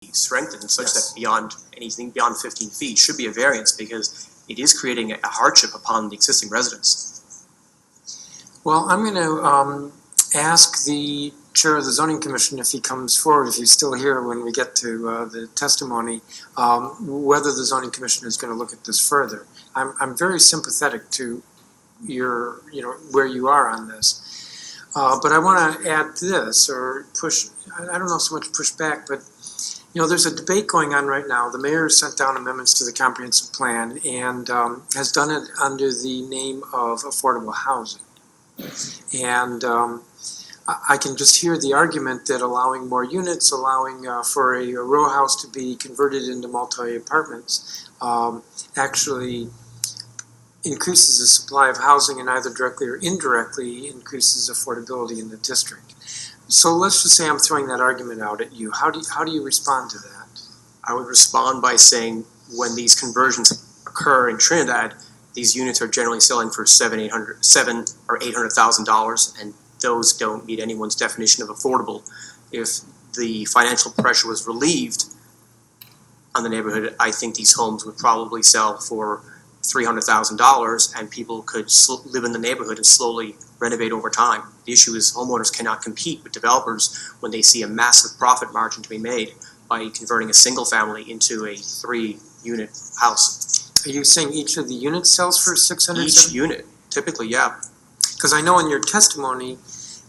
strengthened such that beyond anything beyond 15 feet should be a variance, because it is creating a hardship upon the existing residents. Well, I'm going to ask the chair of the zoning commission, if he comes forward, if he's still here when we get to the testimony, whether the zoning commission is going to look at this further. I'm very sympathetic to your, where you are on this. But I want to add this, or push, I don't know so much push back, but there's a debate going on right now. The mayor sent down amendments to the comprehensive plan and has done it under the name of affordable housing. And I can just hear the argument that allowing more units, allowing for a row house to be converted into multi-apartments actually increases the supply of housing and either directly or indirectly increases affordability in the district. So let's just say I'm throwing that argument out at you. How do you respond to that? I would respond by saying when these conversions occur in Trinidad, these units are generally selling for $700,000 or $800,000, and those don't meet anyone's definition of affordable. If the financial pressure was relieved on the neighborhood, I think these homes would probably sell for $300,000, and people could live in the neighborhood and slowly renovate over time. The issue is homeowners cannot compete with developers when they see a massive profit margin to be made by converting a single family into a 3-unit house. Are you saying each of the units sells for $600,000? Each unit, typically, yeah. Because I know in your testimony,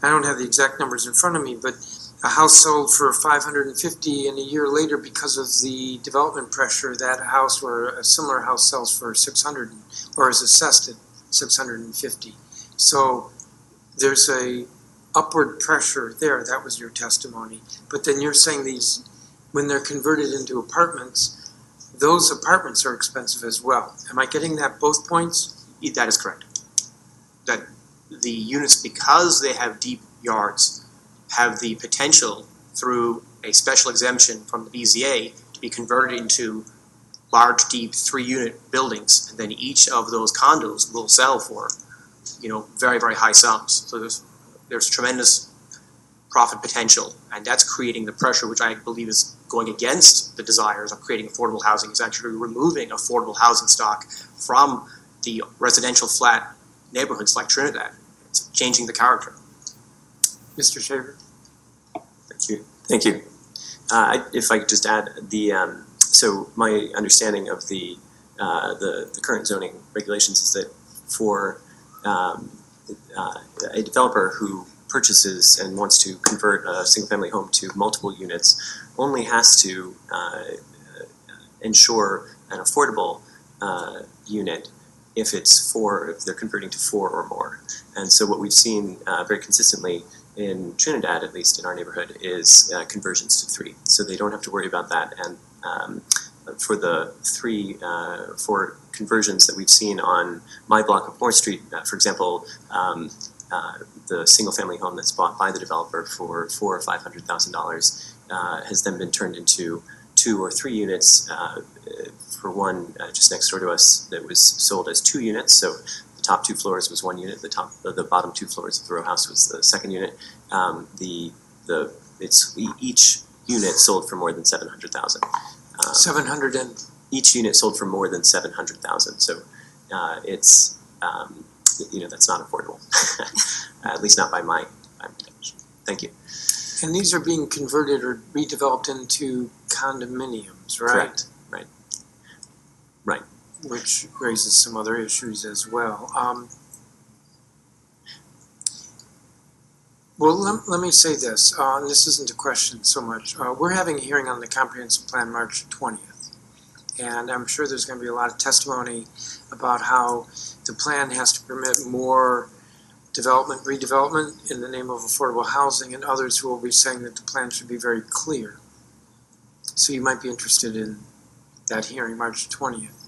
I don't have the exact numbers in front of me, but a house sold for $550,000, and a year later, because of the development pressure, that house or a similar house sells for $600,000 or is assessed at $650,000. So there's a upward pressure there. That was your testimony. But then you're saying these, when they're converted into apartments, those apartments are expensive as well. Am I getting that both points? That is correct. That the units, because they have deep yards, have the potential through a special exemption from the BZA to be converted into large, deep 3-unit buildings, and then each of those condos will sell for, very, very high sums. So there's tremendous profit potential, and that's creating the pressure, which I believe is going against the desires of creating affordable housing, is actually removing affordable housing stock from the residential flat neighborhoods like Trinidad. It's changing the character. Mr. Shaver. Thank you. If I could just add, so my understanding of the current zoning regulations is that for a developer who purchases and wants to convert a single-family home to multiple units only has to ensure an affordable unit if they're converting to 4 or more. And so what we've seen very consistently in Trinidad, at least in our neighborhood, is conversions to 3. So they don't have to worry about that. And for the 4 conversions that we've seen on my block of Moore Street, for example, the single-family home that's bought by the developer for $400,000 or $500,000 has then been turned into 2 or 3 units. For one just next door to us that was sold as 2 units. So the top 2 floors was 1 unit. The bottom 2 floors of the row house was the 2nd unit. Each unit sold for more than $700,000. 700 and each unit sold for more than $700,000. So it's that's not affordable, at least not by my definition. Thank you. And these are being converted or redeveloped into condominiums, right? Correct. Right. Which raises some other issues as well. Well, let me say this, and this isn't a question so much. We're having a hearing on the comprehensive plan March 20th, and I'm sure there's going to be a lot of testimony about how the plan has to permit more redevelopment in the name of affordable housing, and others who will be saying that the plan should be very clear. So you might be interested in that hearing March 20th.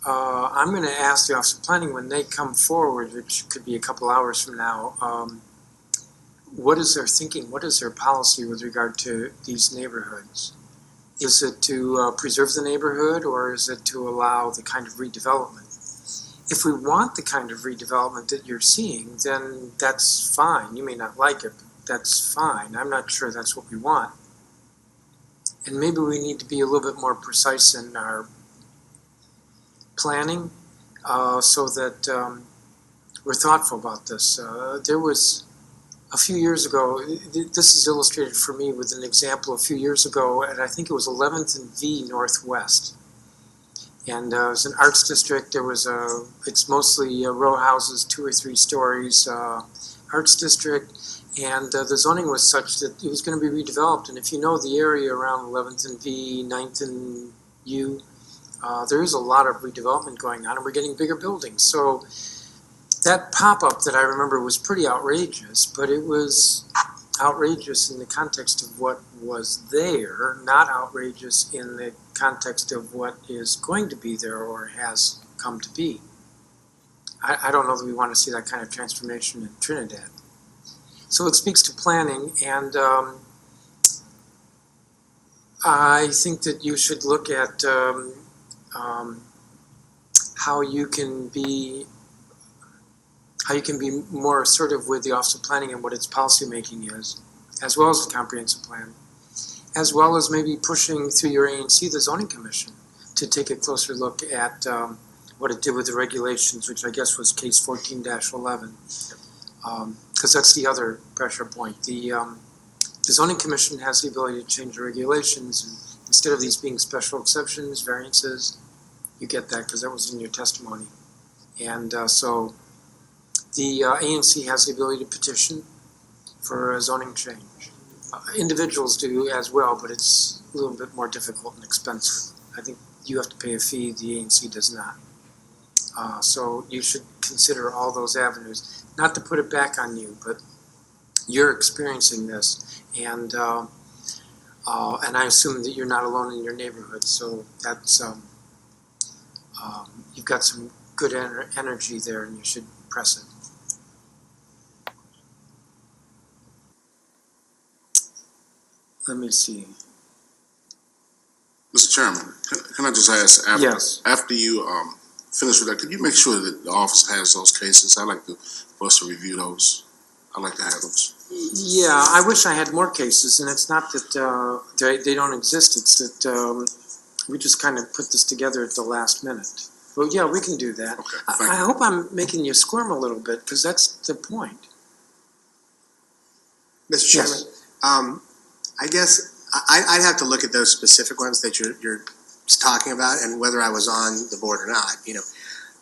I'm going to ask the Office of Planning when they come forward, which could be a couple hours from now, what is their thinking? What is their policy with regard to these neighborhoods? Is it to preserve the neighborhood, or is it to allow the kind of redevelopment? If we want the kind of redevelopment that you're seeing, then that's fine. You may not like it, but that's fine. I'm not sure that's what we want. And maybe we need to be a little bit more precise in our planning so that we're thoughtful about this. There was a few years ago, this is illustrated for me with an example a few years ago, and I think it was 11th and V Northwest. And it was an arts district. There was it's mostly row houses, 2 or 3 stories, arts district. And the zoning was such that it was going to be redeveloped. And if you know the area around 11th and V, 9th and U, there is a lot of redevelopment going on, and we're getting bigger buildings. So that pop-up that I remember was pretty outrageous, but it was outrageous in the context of what was there, not outrageous in the context of what is going to be there or has come to be. I don't know that we want to see that kind of transformation in Trinidad. So it speaks to planning, and I think that you should look at how you can be more assertive with the Office of Planning and what its policy making is, as well as the comprehensive plan, as well as maybe pushing through your ANC the zoning commission to take a closer look at what it did with the regulations, which I guess was case 14-11, because that's the other pressure point. The zoning commission has the ability to change the regulations, and instead of these being special exceptions, variances, you get that because that was in your testimony. And so the ANC has the ability to petition for a zoning change. Individuals do as well, but it's a little bit more difficult and expensive. I think you have to pay a fee, the ANC does not. So you should consider all those avenues. Not to put it back on you, but you're experiencing this, and I assume that you're not alone in your neighborhood, so that's you've got some good energy there, and you should press it. Let me see. Mr. Chairman, can I just ask, Yes. after you finish with that, could you make sure that the office has those cases? I'd like for us to review those. I'd like to have those. Yeah, I wish I had more cases, and it's not that they don't exist, it's that we just kind of put this together at the last minute. But yeah, we can do that. Okay, I hope I'm making you squirm a little bit, because that's the point. Mr. Chairman, I guess I'd have to look at those specific ones that you're talking about and whether I was on the board or not.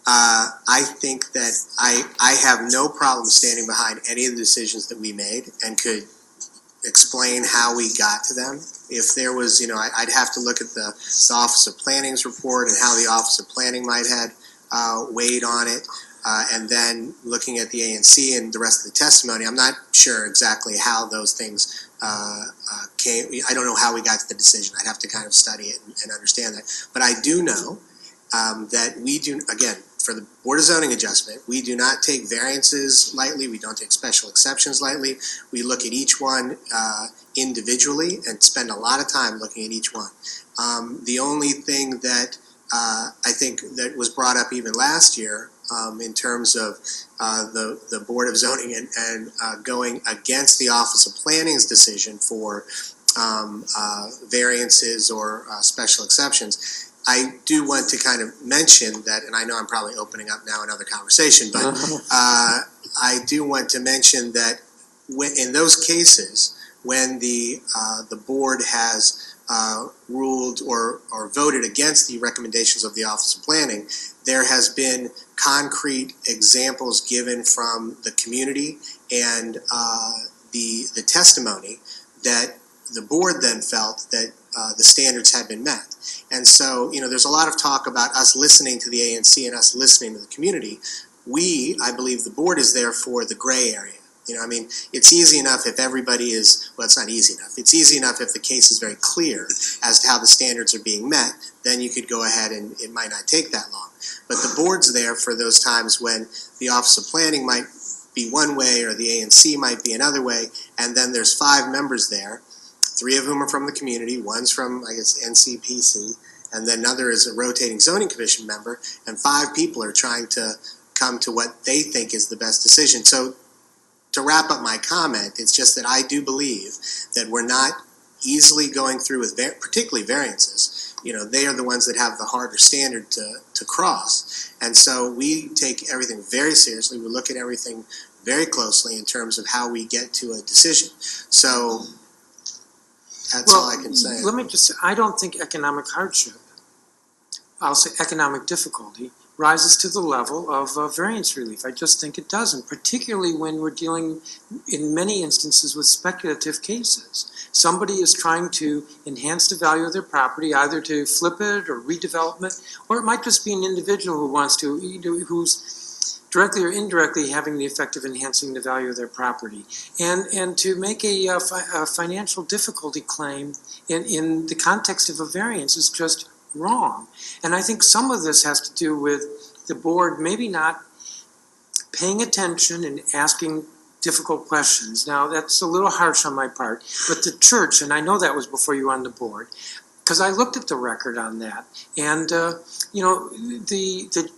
I think that I have no problem standing behind any of the decisions that we made and could explain how we got to them. If there was, I'd have to look at the Office of Planning's report and how the Office of Planning might have weighed on it. And then looking at the ANC and the rest of the testimony, I'm not sure exactly how those things came. I don't know how we got to the decision. I'd have to kind of study it and understand that. But I do know that we do, again, for the Board of Zoning Adjustment, we do not take variances lightly. We don't take special exceptions lightly. We look at each one individually and spend a lot of time looking at each one. The only thing that I think that was brought up even last year in terms of the Board of Zoning and going against the Office of Planning's decision for variances or special exceptions. I do want to kind of mention that, and I know I'm probably opening up now another conversation, but I do want to mention that in those cases, when the board has ruled or voted against the recommendations of the Office of Planning, there has been concrete examples given from the community and the testimony that the board then felt that the standards had been met. And so, there's a lot of talk about us listening to the ANC and us listening to the community. I believe the board is there for the gray area. It's easy enough if everybody is, well, it's not easy enough. It's easy enough if the case is very clear as to how the standards are being met, then you could go ahead and it might not take that long. But the board's there for those times when the Office of Planning might be one way or the ANC might be another way, and then there's 5 members there, 3 of whom are from the community, one's from, I guess, NCPC, and then another is a rotating zoning commission member, and 5 people are trying to come to what they think is the best decision. So to wrap up my comment, it's just that I do believe that we're not easily going through with particularly variances. You know, they are the ones that have the harder standard to cross. And so we take everything very seriously. We look at everything very closely in terms of how we get to a decision. So that's all I can say. Let me just say, I don't think economic hardship, I'll say economic difficulty, rises to the level of variance relief. I just think it doesn't, particularly when we're dealing in many instances with speculative cases. Somebody is trying to enhance the value of their property, either to flip it or redevelop it, or it might just be an individual who wants to, who's directly or indirectly having the effect of enhancing the value of their property. And to make a financial difficulty claim in the context of a variance is just wrong. And I think some of this has to do with the board maybe not paying attention and asking difficult questions. Now, that's a little harsh on my part, but the church, and I know that was before you were on the board, because I looked at the record on that, and the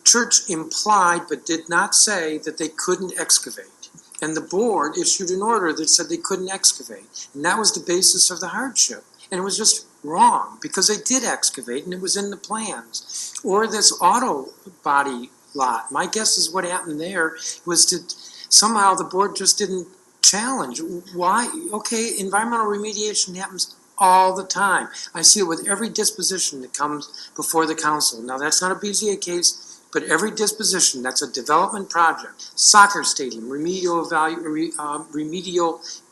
church implied but did not say that they couldn't excavate. And the board issued an order that said they couldn't excavate, and that was the basis of the hardship. And it was just wrong, because they did excavate, and it was in the plans. Or this auto body lot, my guess is what happened there was that somehow the board just didn't challenge. Why? Okay, environmental remediation happens all the time. I see it with every disposition that comes before the council. Now, that's not a BZA case, but every disposition that's a development project, soccer stadium, remedial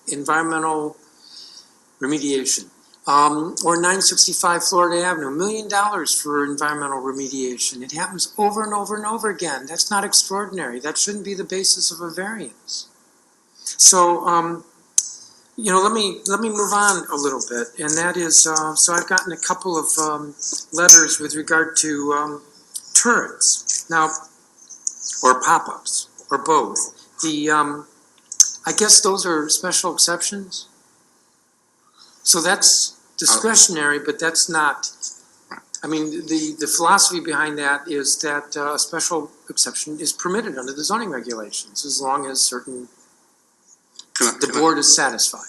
environmental remediation, or 965 Florida Avenue, $1 million for environmental remediation. It happens over and over and over again. That's not extraordinary. That shouldn't be the basis of a variance. So, let me move on a little bit, and that is, so I've gotten a couple of letters with regard to turrets now, or pop-ups, or both. I guess those are special exceptions. So that's discretionary, but that's not, I mean, the philosophy behind that is that a special exception is permitted under the zoning regulations as long as the board is satisfied.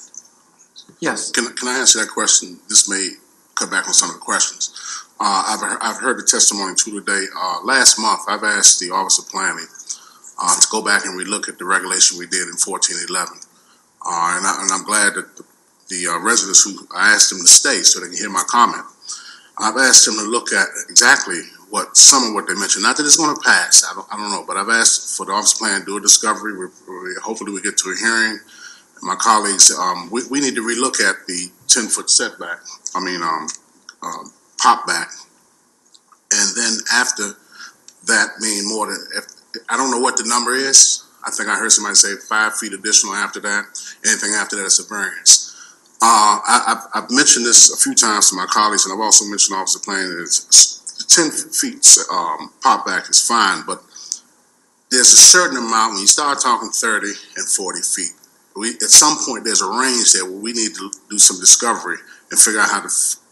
Yes. Can I answer that question? This may cut back on some of the questions. I've heard the testimony too today. Last month, I've asked the Office of Planning to go back and relook at the regulation we did in 1411. And I'm glad that the residents who I asked them to stay so they can hear my comment. I've asked them to look at exactly some of what they mentioned. Not that it's going to pass. I don't know, but I've asked for the Office of Planning to do a discovery. Hopefully we get to a hearing. My colleagues, we need to relook at the 10-foot setback. Pop back, and then after that, mean more than. I don't know what the number is. I think I heard somebody say 5 feet additional after that. Anything after that is a variance. I've mentioned this a few times to my colleagues, and I've also mentioned Office of Planning that 10 feet pop back is fine, but there's a certain amount when you start talking 30 and 40 feet. At some point, there's a range there where we need to do some discovery and figure out how to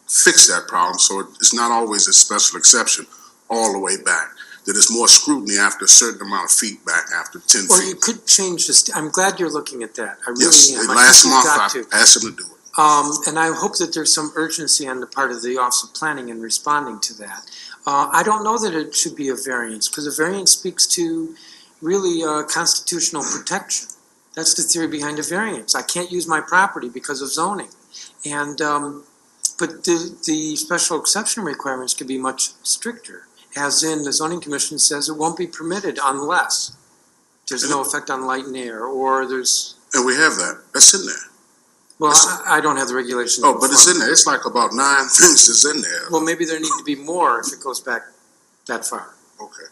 fix that problem. So it's not always a special exception all the way back. That it's more scrutiny after a certain amount of feet back after 10 feet. Or you could change this. I'm glad you're looking at that. I really am. Last month I asked them to do it. And I hope that there's some urgency on the part of the Office of Planning in responding to that. I don't know that it should be a variance, because a variance speaks to really constitutional protection. That's the theory behind a variance. I can't use my property because of zoning. And but the special exception requirements could be much stricter, as in the zoning commission says it won't be permitted unless there's no effect on light and air, or there's... And we have that. That's in there. Well, I don't have the regulations. Oh, but it's in there. It's like about 9 things that's in there. Well, maybe there need to be more if it goes back that far. Okay.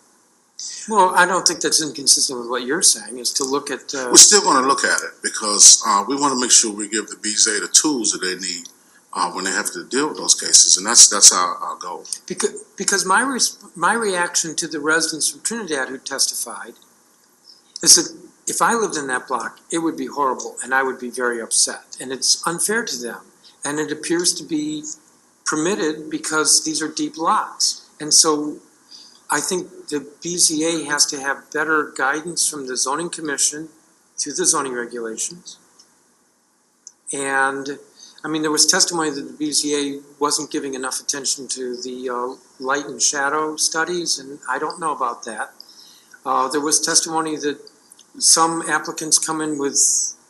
Well, I don't think that's inconsistent with what you're saying, is to look at... We're still going to look at it, because we want to make sure we give the BZA the tools that they need when they have to deal with those cases, and that's our goal. Because my reaction to the residents from Trinidad who testified is that if I lived in that block, it would be horrible, and I would be very upset, and it's unfair to them, and it appears to be permitted because these are deep lots. And so I think the BZA has to have better guidance from the zoning commission through the zoning regulations. And I mean, there was testimony that the BZA wasn't giving enough attention to the light and shadow studies, and I don't know about that. There was testimony that some applicants come in with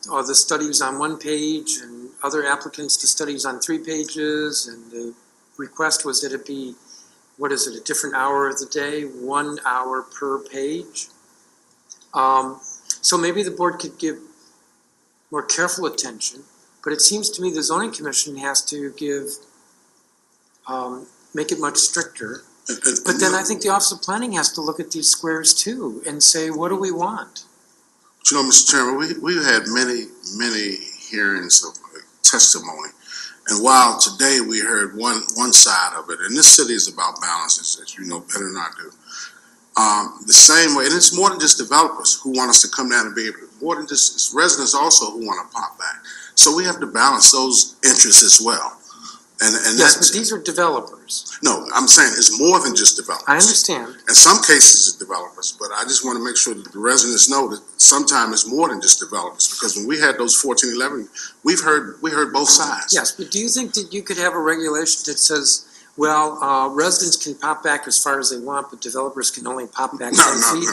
the studies on one page and other applicants to studies on 3 pages, and the request was that it be, what is it, a different hour of the day, 1 hour per page. So maybe the board could give more careful attention, but it seems to me the zoning commission has to make it much stricter. But then I think the Office of Planning has to look at these squares too and say, what do we want? You know, Mr. Chairman, we've had many hearings of testimony. And while today we heard one side of it, and this city is about balance, as you know better than I do, the same way, and it's more than just developers who want us to come down and be able to, more than just, it's residents also who want to pop back. So we have to balance those interests as well. And Yes, that's, but these are developers. no, I'm saying it's more than just developers. I understand. In some cases, it's developers, but I just want to make sure that the residents know that sometimes it's more than just developers, because when we had those 1411, we heard both sides. Yes, but do you think that you could have a regulation that says, well, residents can pop back as far as they want, but developers can only pop back 10 feet?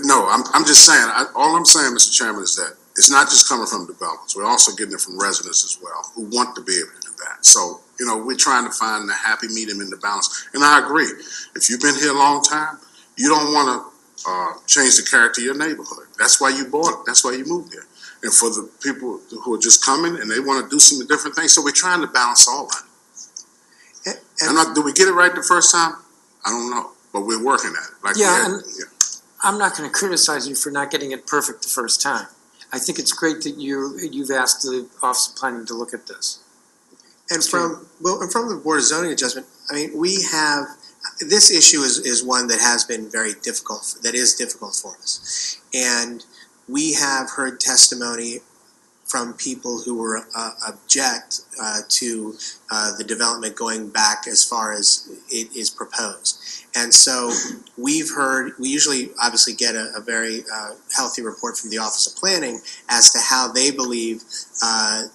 No, I'm just saying, all I'm saying, Mr. Chairman, is that it's not just coming from developers. We're also getting it from residents as well, who want to be able to do that. So, you know, we're trying to find the happy medium in the balance. And I agree. If you've been here a long time, you don't want to change the character of your neighborhood. That's why you bought it. That's why you moved here. And for the people who are just coming and they want to do some different things, so we're trying to balance all that. Did we get it right the first time? I don't know, but we're working at it. Like I'm not going to criticize you for not getting it perfect the first time. I think it's great that you've asked the Office of Planning to look at this. And from the Board of Zoning Adjustment, I mean, we have, this issue is one that has been very difficult, that is difficult for us. And we have heard testimony from people who were object to the development going back as far as it is proposed. And so we usually obviously get a very healthy report from the Office of Planning as to how they believe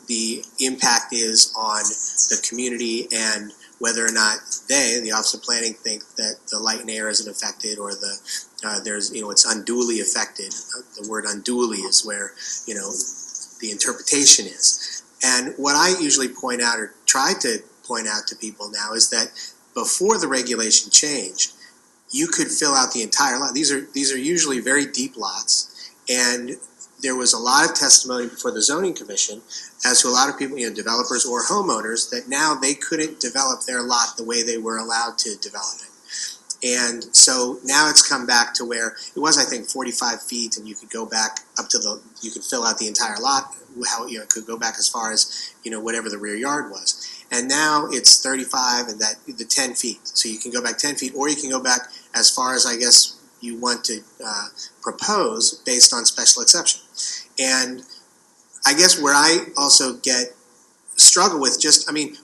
the impact is on the community and whether or not they, the Office of Planning, think that the light and air isn't affected or it's unduly affected. The word unduly is where, the interpretation is. And what I usually point out or try to point out to people now is that before the regulation changed, you could fill out the entire lot. These are usually very deep lots, and there was a lot of testimony before the Zoning Commission as to a lot of people, developers or homeowners, that now they couldn't develop their lot the way they were allowed to develop it. And so now it's come back to where it was, I think, 45 feet, and you could go back up to you could fill out the entire lot. It could go back as far as, whatever the rear yard was. And now it's 35 and the 10 feet. So you can go back 10 feet, or you can go back as far as, I guess, you want to propose based on special exception. And I guess where I also struggle with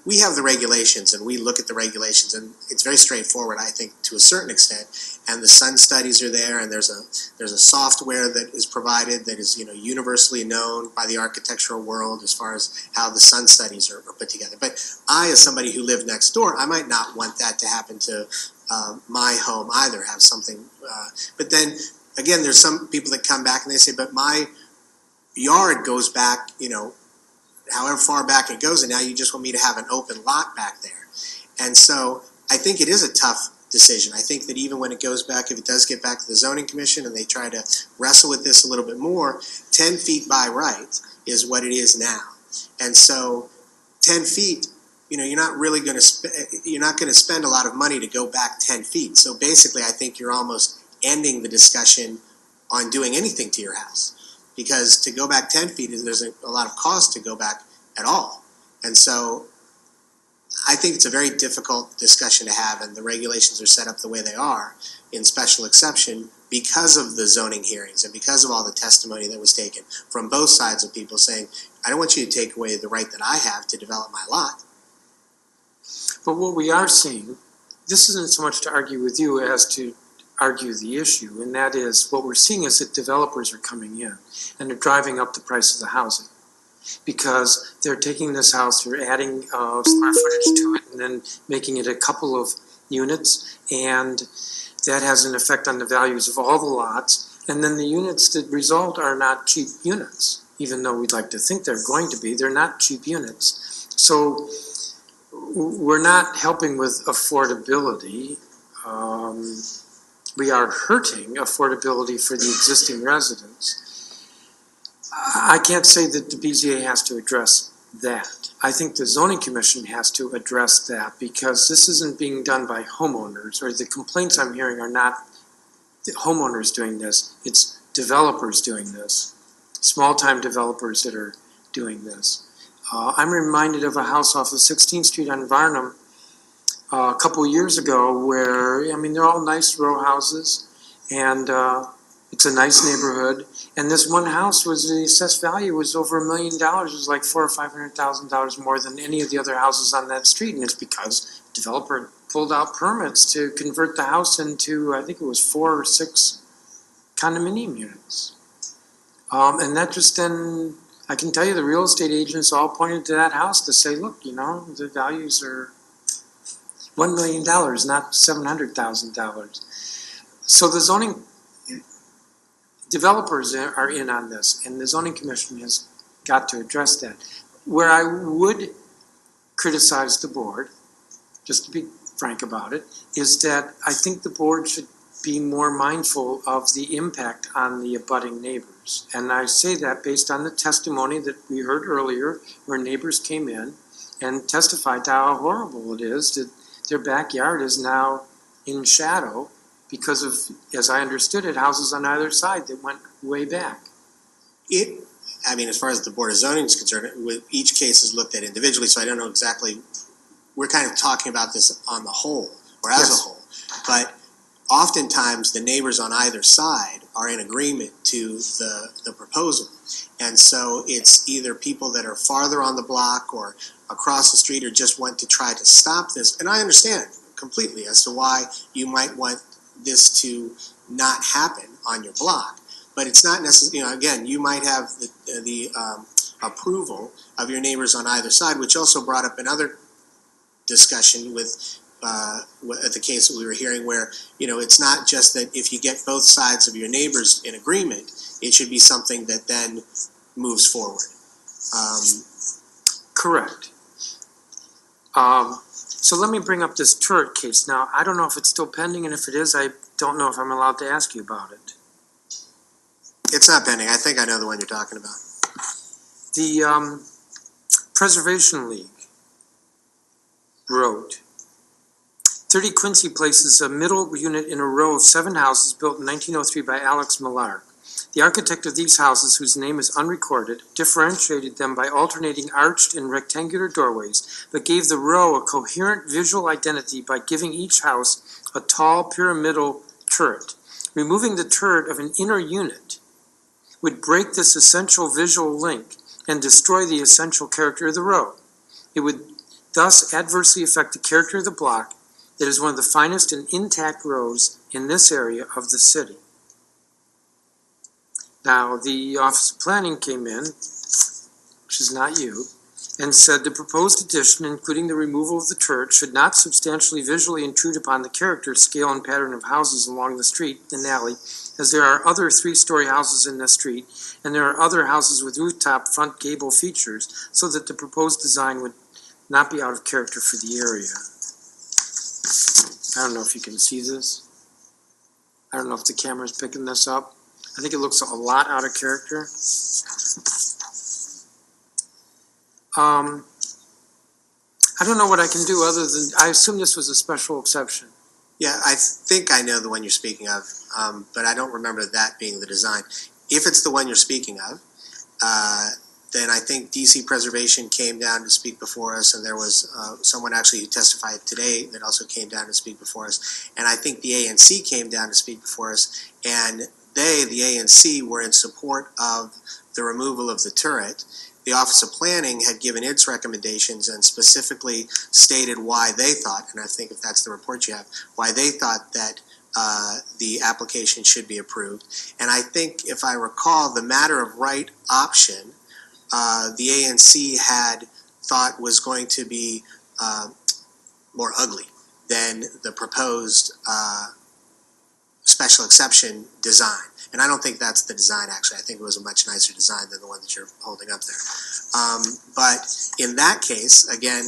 we have the regulations and we look at the regulations and it's very straightforward, I think, to a certain extent. And the sun studies are there, and there's a software that is provided that is, universally known by the architectural world as far as how the sun studies are put together. But I, as somebody who lived next door, I might not want that to happen to my home either, have something. But then, again, there's some people that come back and they say, but my yard goes back, however far back it goes, and now you just want me to have an open lot back there. And so I think it is a tough decision. I think that even when it goes back, if it does get back to the Zoning Commission and they try to wrestle with this a little bit more, 10 feet by right is what it is now. And so 10 feet, you're not really going to spend a lot of money to go back 10 feet. So basically, I think you're almost ending the discussion on doing anything to your house. Because to go back 10 feet, there's a lot of cost to go back at all. And so I think it's a very difficult discussion to have, and the regulations are set up the way they are in special exception because of the zoning hearings and because of all the testimony that was taken from both sides of people saying, I don't want you to take away the right that I have to develop my lot. But what we are seeing, this isn't so much to argue with you as to argue the issue, and that is what we're seeing is that developers are coming in and they're driving up the price of the housing. because they're taking this house, they're adding square footage to it, and then making it a couple of units, and that has an effect on the values of all the lots. And then the units that result are not cheap units, even though we'd like to think they're going to be. They're not cheap units. So we're not helping with affordability. We are hurting affordability for the existing residents. I can't say that the BZA has to address that. I think the zoning commission has to address that, because this isn't being done by homeowners, or the complaints I'm hearing are not the homeowners doing this, it's developers doing this, small-time developers that are doing this. I'm reminded of a house off of 16th Street on Varnum a couple of years ago where, I mean, they're all nice row houses, and it's a nice neighborhood. And this one house was, the assessed value was over $1 million. It was like $400,000 or $500,000 more than any of the other houses on that street. And it's because the developer pulled out permits to convert the house into, I think it was 4 or 6 condominium units. And that just then, I can tell you, the real estate agents all pointed to that house to say, look, you know, the values are $1 million, not $700,000. So the zoning developers are in on this, and the zoning commission has got to address that. Where I would criticize the board, just to be frank about it, is that I think the board should be more mindful of the impact on the abutting neighbors. And I say that based on the testimony that we heard earlier, where neighbors came in and testified to how horrible it is that their backyard is now in shadow because of, as I understood it, houses on either side that went way back. I mean, as far as the Board of Zoning is concerned, each case is looked at individually, so I don't know exactly, we're kind of talking about this on the whole, or as Yes. a whole. But oftentimes, the neighbors on either side are in agreement to the proposal. And so it's either people that are farther on the block or across the street or just want to try to stop this. And I understand completely as to why you might want this to not happen on your block. But it's not necessarily, you know, again, you might have the approval of your neighbors on either side, which also brought up another discussion with at the case that we were hearing where, you know, it's not just that if you get both sides of your neighbors in agreement, it should be something that then moves forward. Correct. So let me bring up this turret case. Now, I don't know if it's still pending, and if it is, I don't know if I'm allowed to ask you about it. It's not pending. I think I know the one you're talking about. The Preservation League wrote, 30 Quincy Place is a middle unit in a row of 7 houses built in 1903 by Alex Millar. The architect of these houses, whose name is unrecorded, differentiated them by alternating arched and rectangular doorways, but gave the row a coherent visual identity by giving each house a tall pyramidal turret. Removing the turret of an inner unit would break this essential visual link and destroy the essential character of the row. It would thus adversely affect the character of the block that is one of the finest and intact rows in this area of the city. Now, the Office of Planning came in, which is not you, and said the proposed addition, including the removal of the turret, should not substantially visually intrude upon the character, scale, and pattern of houses along the street and alley, as there are other 3-story houses in the street, and there are other houses with rooftop front gable features, so that the proposed design would not be out of character for the area. I don't know if you can see this. I don't know if the camera's picking this up. I think it looks a lot out of character. I don't know what I can do other than, I assume this was a special exception. Yeah, I think I know the one you're speaking of, but I don't remember that being the design. If it's the one you're speaking of, then I think DC Preservation came down to speak before us, and there was someone actually who testified today that also came down to speak before us. And I think the ANC came down to speak before us, and the ANC, were in support of the removal of the turret. The Office of Planning had given its recommendations and specifically stated why they thought, and I think if that's the report you have, why they thought that the application should be approved. And I think, if I recall, the matter of right option the ANC had thought was going to be more ugly than the proposed special exception design. And I don't think that's the design, actually. I think it was a much nicer design than the one that you're holding up there. But in that case, again,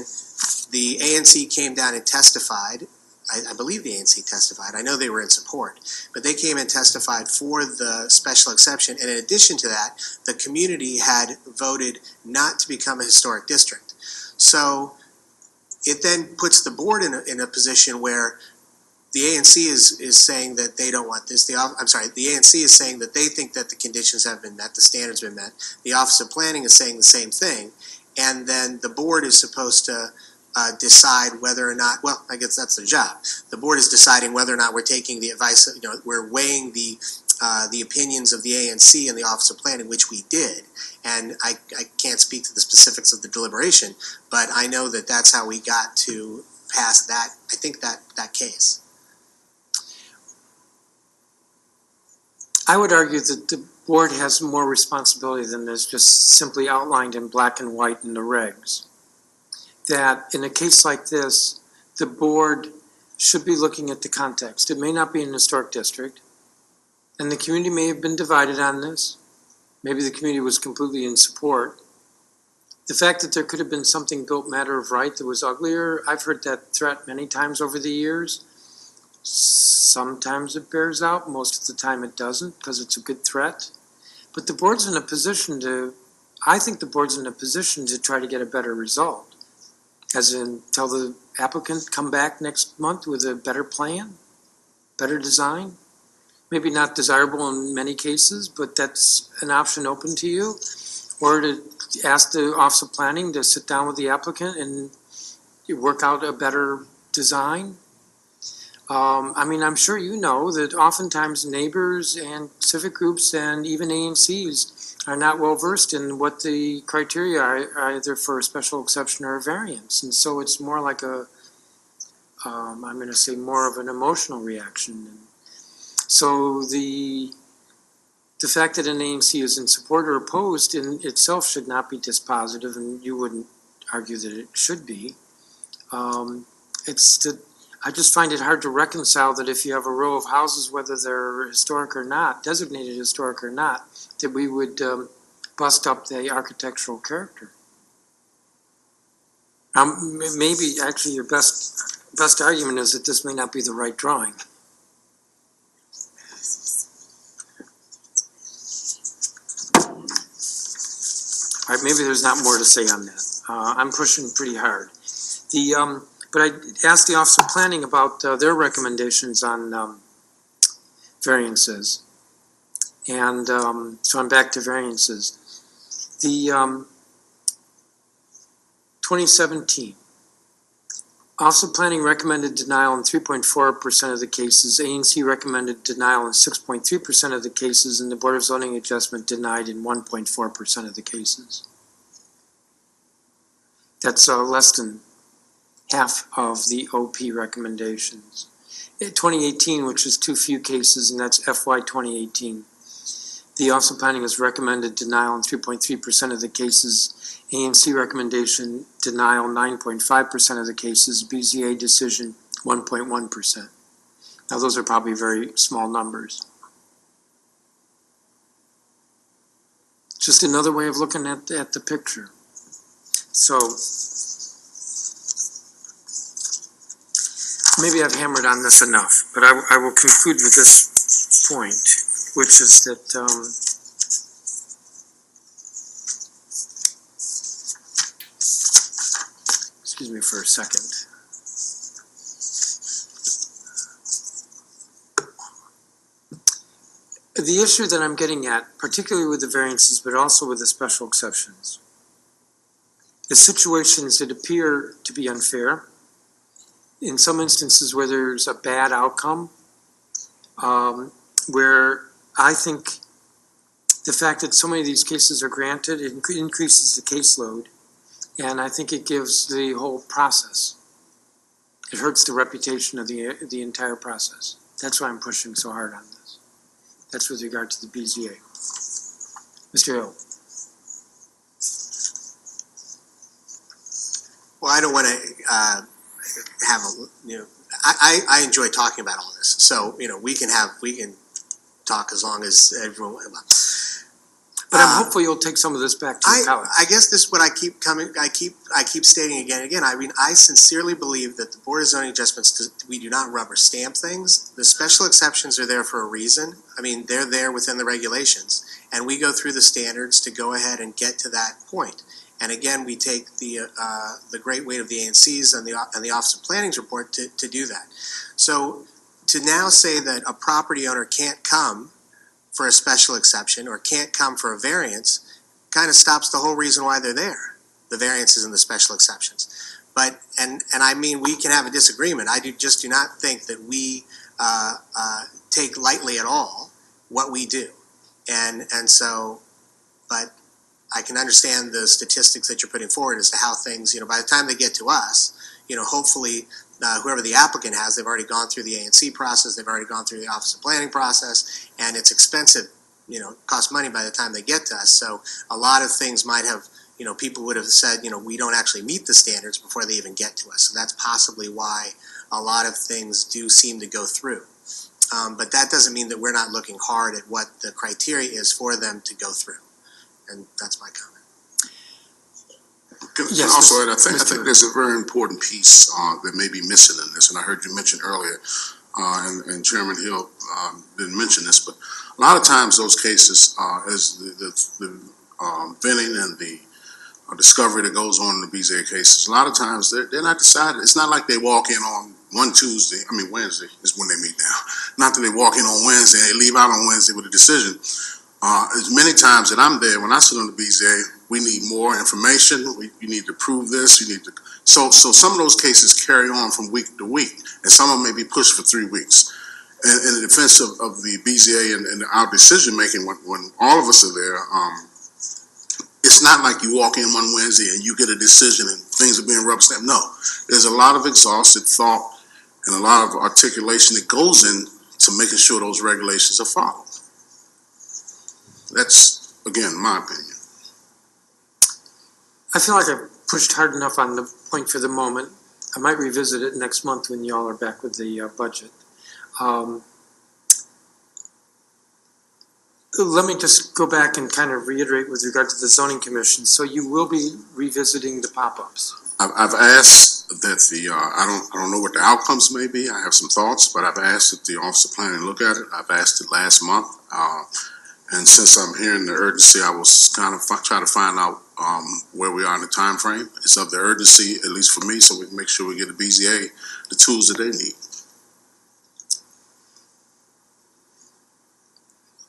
the ANC came down and testified. I believe the ANC testified. I know they were in support. But they came and testified for the special exception. And in addition to that, the community had voted not to become a historic district. So it then puts the board in a position where the ANC is saying that they don't want this. The ANC is saying that they think that the conditions have been met, the standards have been met. The Office of Planning is saying the same thing. And then the board is supposed to decide whether or not, well, I guess that's their job. The board is deciding whether or not we're taking the advice, we're weighing the opinions of the ANC and the Office of Planning, which we did. And I can't speak to the specifics of the deliberation, but I know that that's how we got to pass that, I think that case. I would argue that the board has more responsibility than is just simply outlined in black and white in the regs. That in a case like this, the board should be looking at the context. It may not be an historic district, and the community may have been divided on this. Maybe the community was completely in support. The fact that there could have been something built matter of right that was uglier, I've heard that threat many times over the years. Sometimes it bears out, most of the time it doesn't, because it's a good threat. But the board's in a position I think the board's in a position to try to get a better result. As in, tell the applicant, come back next month with a better plan, better design. Maybe not desirable in many cases, but that's an option open to you. Or to ask the Office of Planning to sit down with the applicant and work out a better design. I'm sure you know that oftentimes neighbors and civic groups and even ANCs are not well versed in what the criteria are either for a special exception or a variance. And so it's more like I'm going to say more of an emotional reaction. So the fact that an ANC is in support or opposed in itself should not be dispositive, and you wouldn't argue that it should be. I just find it hard to reconcile that if you have a row of houses, whether they're historic or not, designated historic or not, that we would bust up the architectural character. Maybe actually your best argument is that this may not be the right drawing. All right, maybe there's not more to say on that. I'm pushing pretty hard. But I asked the Office of Planning about their recommendations on variances. And so I'm back to variances. The 2017, Office of Planning recommended denial in 3.4% of the cases. ANC recommended denial in 6.3% of the cases, and the Board of Zoning Adjustment denied in 1.4% of the cases. That's less than half of the OP recommendations. In 2018, which is too few cases, and that's FY 2018, the Office of Planning has recommended denial in 3.3% of the cases. ANC recommendation denial 9.5% of the cases. BZA decision 1.1%. Now those are probably very small numbers. Just another way of looking at the picture. So maybe I've hammered on this enough, but I will conclude with this point, which is that excuse me for a second. The issue that I'm getting at, particularly with the variances, but also with the special exceptions, is situations that appear to be unfair. In some instances where there's a bad outcome, where I think the fact that so many of these cases are granted, it increases the caseload, and I think it gives the whole process. It hurts the reputation of the entire process. That's why I'm pushing so hard on this. That's with regard to the BZA. Mr. Hill. Well, I don't want to have I enjoy talking about all this. So, we can talk as long as everyone. But I'm hopeful you'll take some of this back to your colleagues. I guess this is what I keep stating again and again. I mean, I sincerely believe that the Board of Zoning Adjustments, we do not rubber stamp things. The special exceptions are there for a reason. I mean, they're there within the regulations, and we go through the standards to go ahead and get to that point. And again, we take the great weight of the ANCs and the Office of Planning's report to do that. So to now say that a property owner can't come for a special exception or can't come for a variance kind of stops the whole reason why they're there, the variances and the special exceptions. But, and I mean, we can have a disagreement. I do not think that we take lightly at all what we do. And so, but I can understand the statistics that you're putting forward as to how things, by the time they get to us, hopefully whoever the applicant has, they've already gone through the ANC process, they've already gone through the Office of Planning process, and it's expensive, costs money by the time they get to us. So a lot of things might have, people would have said, we don't actually meet the standards before they even get to us. So that's possibly why a lot of things do seem to go through. But that doesn't mean that we're not looking hard at what the criteria is for them to go through. And that's my comment. Yes, Also, I think there's a very important piece that may be missing in this, and I heard you mention earlier, and Chairman Hill didn't mention this, but a lot of times those cases, as the venting and the discovery that goes on in the BZA cases, a lot of times they're not decided. It's not like they walk in on Wednesday is when they meet now. Not that they walk in on Wednesday and they leave out on Wednesday with a decision. As many times that I'm there, when I sit on the BZA, we need more information. You need to prove this. You need to. So some of those cases carry on from week to week, and some of them may be pushed for 3 weeks. And in the defense of the BZA and our decision making, when all of us are there, it's not like you walk in one Wednesday and you get a decision and things are being rubber stamped. No, there's a lot of exhausted thought and a lot of articulation that goes in to making sure those regulations are followed. That's, again, my opinion. I feel like I've pushed hard enough on the point for the moment. I might revisit it next month when you all are back with the budget. Let me just go back and kind of reiterate with regard to the zoning commission. So you will be revisiting the pop-ups. I've asked that I don't know what the outcomes may be. I have some thoughts, but I've asked that the Office of Planning look at it. I've asked it last month. And since I'm hearing the urgency, I was kind of try to find out where we are in the time frame. It's of the urgency, at least for me, so we can make sure we get the BZA the tools that they need.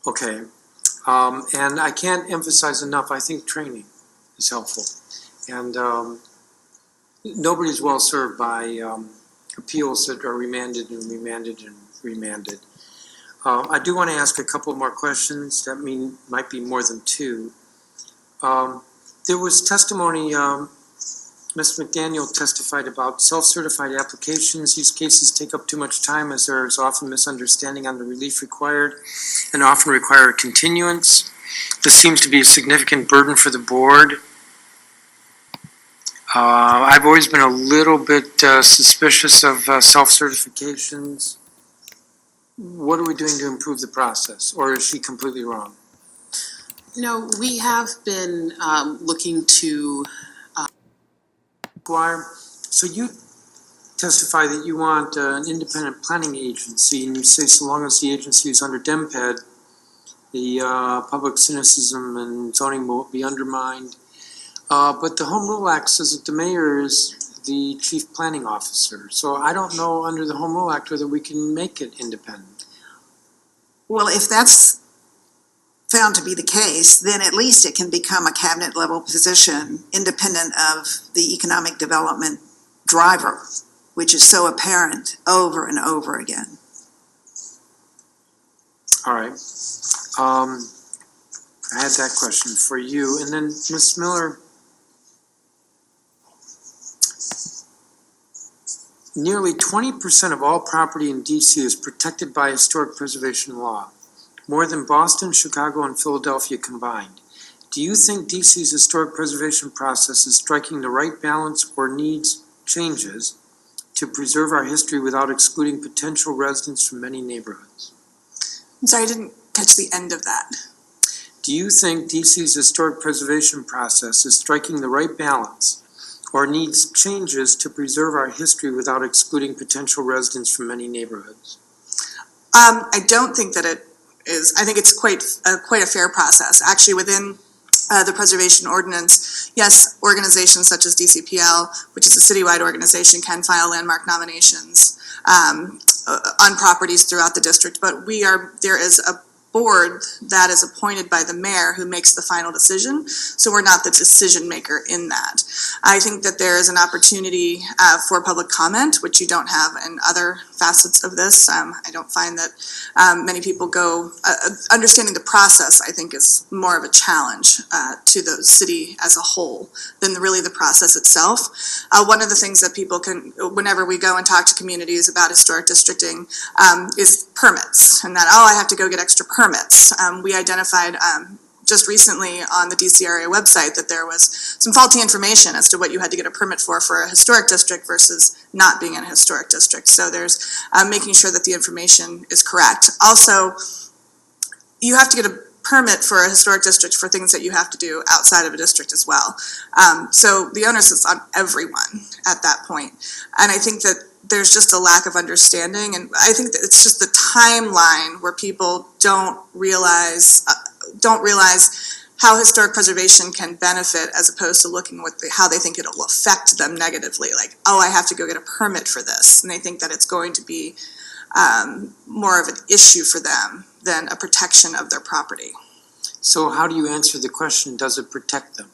Okay. And I can't emphasize enough, I think training is helpful. And nobody's well served by appeals that are remanded and remanded and remanded. I do want to ask a couple more questions that might be more than two. There was testimony, Ms. McDaniel testified about self-certified applications. These cases take up too much time as there is often misunderstanding on the relief required and often require a continuance. This seems to be a significant burden for the board. I've always been a little bit suspicious of self-certifications. What are we doing to improve the process, or is she completely wrong? No, we have been looking to. Guire, so you testify that you want an independent planning agency, and you say so long as the agency is under DEMPED, the public cynicism and zoning will be undermined. But the Home Rule Act says that the mayor is the chief planning officer. So I don't know under the Home Rule Act whether we can make it independent. Well, if that's found to be the case, then at least it can become a cabinet level position independent of the economic development driver, which is so apparent over and over again. All right. I had that question for you. And then Ms. Miller, nearly 20% of all property in DC is protected by historic preservation law, more than Boston, Chicago, and Philadelphia combined. Do you think DC's historic preservation process is striking the right balance or needs changes to preserve our history without excluding potential residents from many neighborhoods? I'm sorry, I didn't catch the end of that. Do you think DC's historic preservation process is striking the right balance or needs changes to preserve our history without excluding potential residents from many neighborhoods? I don't think that it is. I think it's quite a fair process. Actually, within the preservation ordinance, yes, organizations such as DCPL, which is a citywide organization, can file landmark nominations on properties throughout the district, but there is a board that is appointed by the mayor who makes the final decision, so we're not the decision maker in that. I think that there is an opportunity for public comment, which you don't have in other facets of this. I don't find that many people go, understanding the process, I think, is more of a challenge to the city as a whole than really the process itself. One of the things that people can, whenever we go and talk to communities about historic districting, is permits, and that, I have to go get extra permits. We identified just recently on the DCRA website that there was some faulty information as to what you had to get a permit for a historic district versus not being in a historic district. So there's making sure that the information is correct. Also, you have to get a permit for a historic district for things that you have to do outside of a district as well. So the onus is on everyone at that point. And I think that there's just a lack of understanding, and I think that it's just the timeline where people don't realize how historic preservation can benefit, as opposed to looking at how they think it'll affect them negatively. Like, I have to go get a permit for this, and they think that it's going to be more of an issue for them than a protection of their property. So how do you answer the question, does it protect them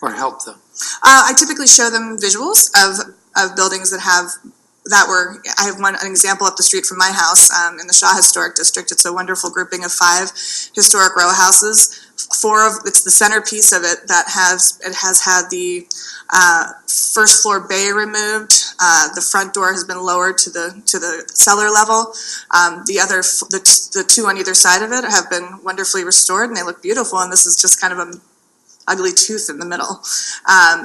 or help them? I typically show them visuals of buildings that I have an example up the street from my house in the Shaw Historic District. It's a wonderful grouping of 5 historic row houses. It's the centerpiece of it that has had the first floor bay removed. The front door has been lowered to the cellar level. The 2 on either side of it have been wonderfully restored, and they look beautiful. And this is just kind of a ugly tooth in the middle.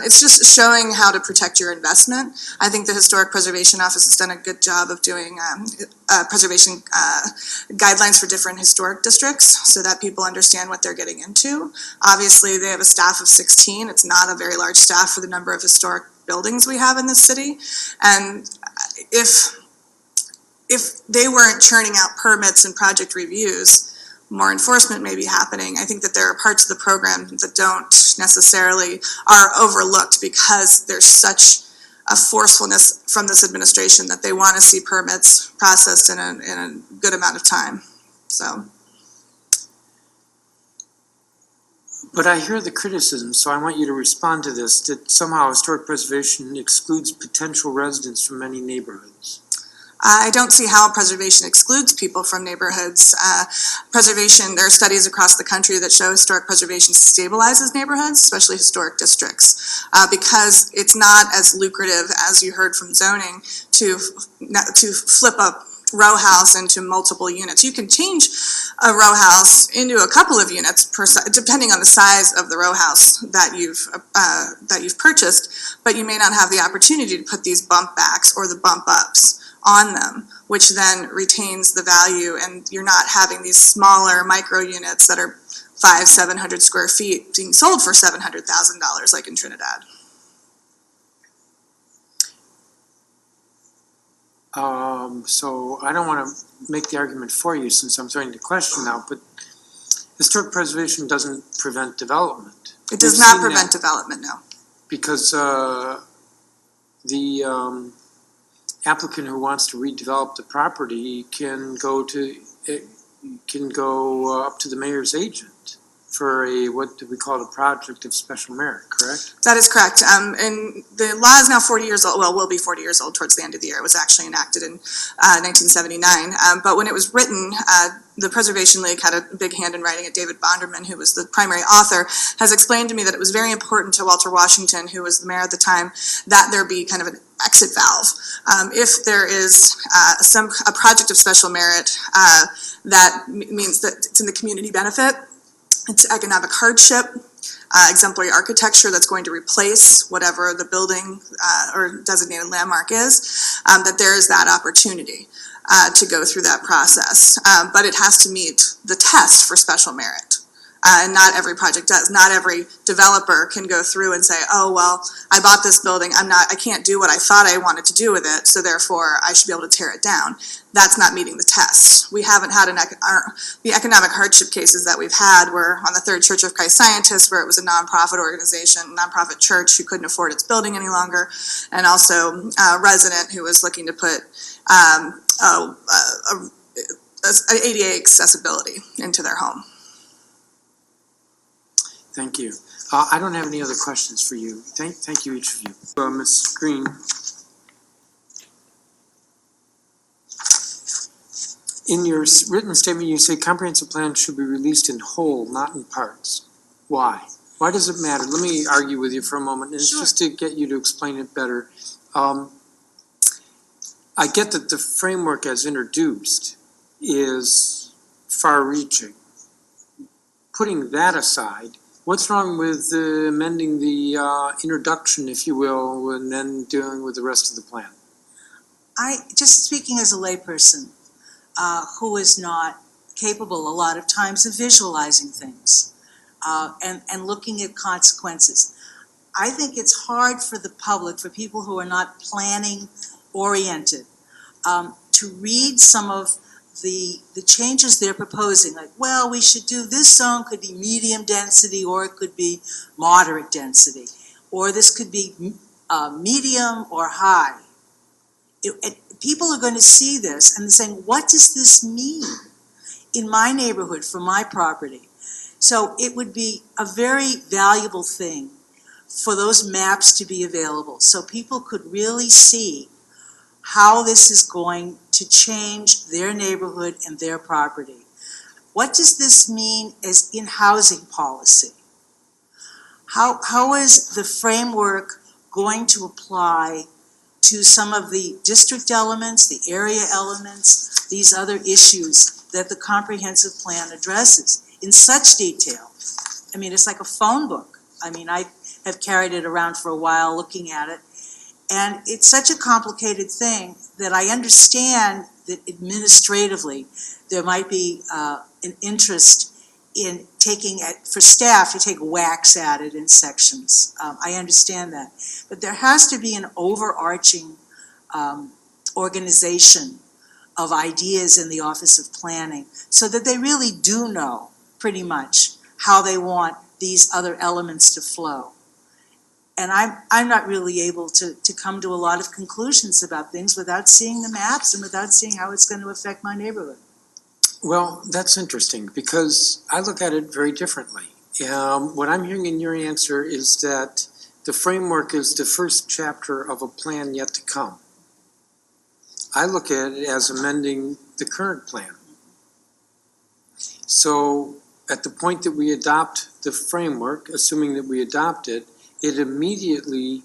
It's just showing how to protect your investment. I think the Historic Preservation Office has done a good job of doing preservation guidelines for different historic districts so that people understand what they're getting into. Obviously, they have a staff of 16. It's not a very large staff for the number of historic buildings we have in this city. And if they weren't churning out permits and project reviews, more enforcement may be happening. I think that there are parts of the program that don't necessarily are overlooked because there's such a forcefulness from this administration that they want to see permits processed in a good amount of time. So. But I hear the criticism, so I want you to respond to this, that somehow historic preservation excludes potential residents from many neighborhoods. I don't see how preservation excludes people from neighborhoods. There are studies across the country that show historic preservation stabilizes neighborhoods, especially historic districts, because it's not as lucrative, as you heard from zoning, to flip a row house into multiple units. You can change a row house into a couple of units depending on the size of the row house that you've purchased, but you may not have the opportunity to put these bump backs or the bump ups on them, which then retains the value, and you're not having these smaller micro units that are 500-700 square feet being sold for $700,000 like in Trinidad. So I don't want to make the argument for you since I'm starting to question now, but historic preservation doesn't prevent development. It does not prevent development, no. Because the applicant who wants to redevelop the property can go up to the mayor's agent for what do we call it, a project of special merit, correct? That is correct. And the law is now 40 years old. Well, will be 40 years old towards the end of the year. It was actually enacted in 1979. But when it was written, the Preservation League had a big hand in writing it. David Bonderman, who was the primary author, has explained to me that it was very important to Walter Washington, who was the mayor at the time, that there be kind of an exit valve. If there is a project of special merit that means that it's in the community benefit, It's economic hardship, exemplary architecture that's going to replace whatever the building or designated landmark is, that there is that opportunity to go through that process. But it has to meet the test for special merit. And not every project does. Not every developer can go through and say, oh, well, I bought this building, I can't do what I thought I wanted to do with it, so therefore I should be able to tear it down. That's not meeting the test. We haven't had the economic hardship cases that we've had were on the Third Church of Christ Scientists, where it was a nonprofit organization, nonprofit church who couldn't afford its building any longer, and also a resident who was looking to put ADA accessibility into their home. Thank you. I don't have any other questions for you. Thank you, each of you. Ms. Green. In your written statement, you say comprehensive plan should be released in whole, not in parts. Why? Why does it matter? Let me argue with you for a moment, and it's just to get you to explain it better. I get that the framework as introduced is far-reaching. Putting that aside, what's wrong with amending the introduction, if you will, and then dealing with the rest of the plan? Just speaking as a layperson, who is not capable a lot of times of visualizing things and looking at consequences, I think it's hard for the public, for people who are not planning oriented, to read some of the changes they're proposing, like, well, we should do this zone could be medium density, or it could be moderate density, or this could be medium or high. People are going to see this and saying, what does this mean in my neighborhood for my property? So it would be a very valuable thing for those maps to be available, so people could really see how this is going to change their neighborhood and their property. What does this mean as in housing policy? How is the framework going to apply to some of the district elements, the area elements, these other issues that the comprehensive plan addresses in such detail? I mean, it's like a phone book. I mean, I have carried it around for a while looking at it. And it's such a complicated thing that I understand that administratively there might be an interest in taking it, for staff to take whacks at it in sections. I understand that. But there has to be an overarching organization of ideas in the Office of Planning so that they really do know pretty much how they want these other elements to flow. And I'm not really able to come to a lot of conclusions about things without seeing the maps and without seeing how it's going to affect my neighborhood. Well, that's interesting, because I look at it very differently. What I'm hearing in your answer is that the framework is the first chapter of a plan yet to come. I look at it as amending the current plan. So at the point that we adopt the framework, assuming that we adopt it, it immediately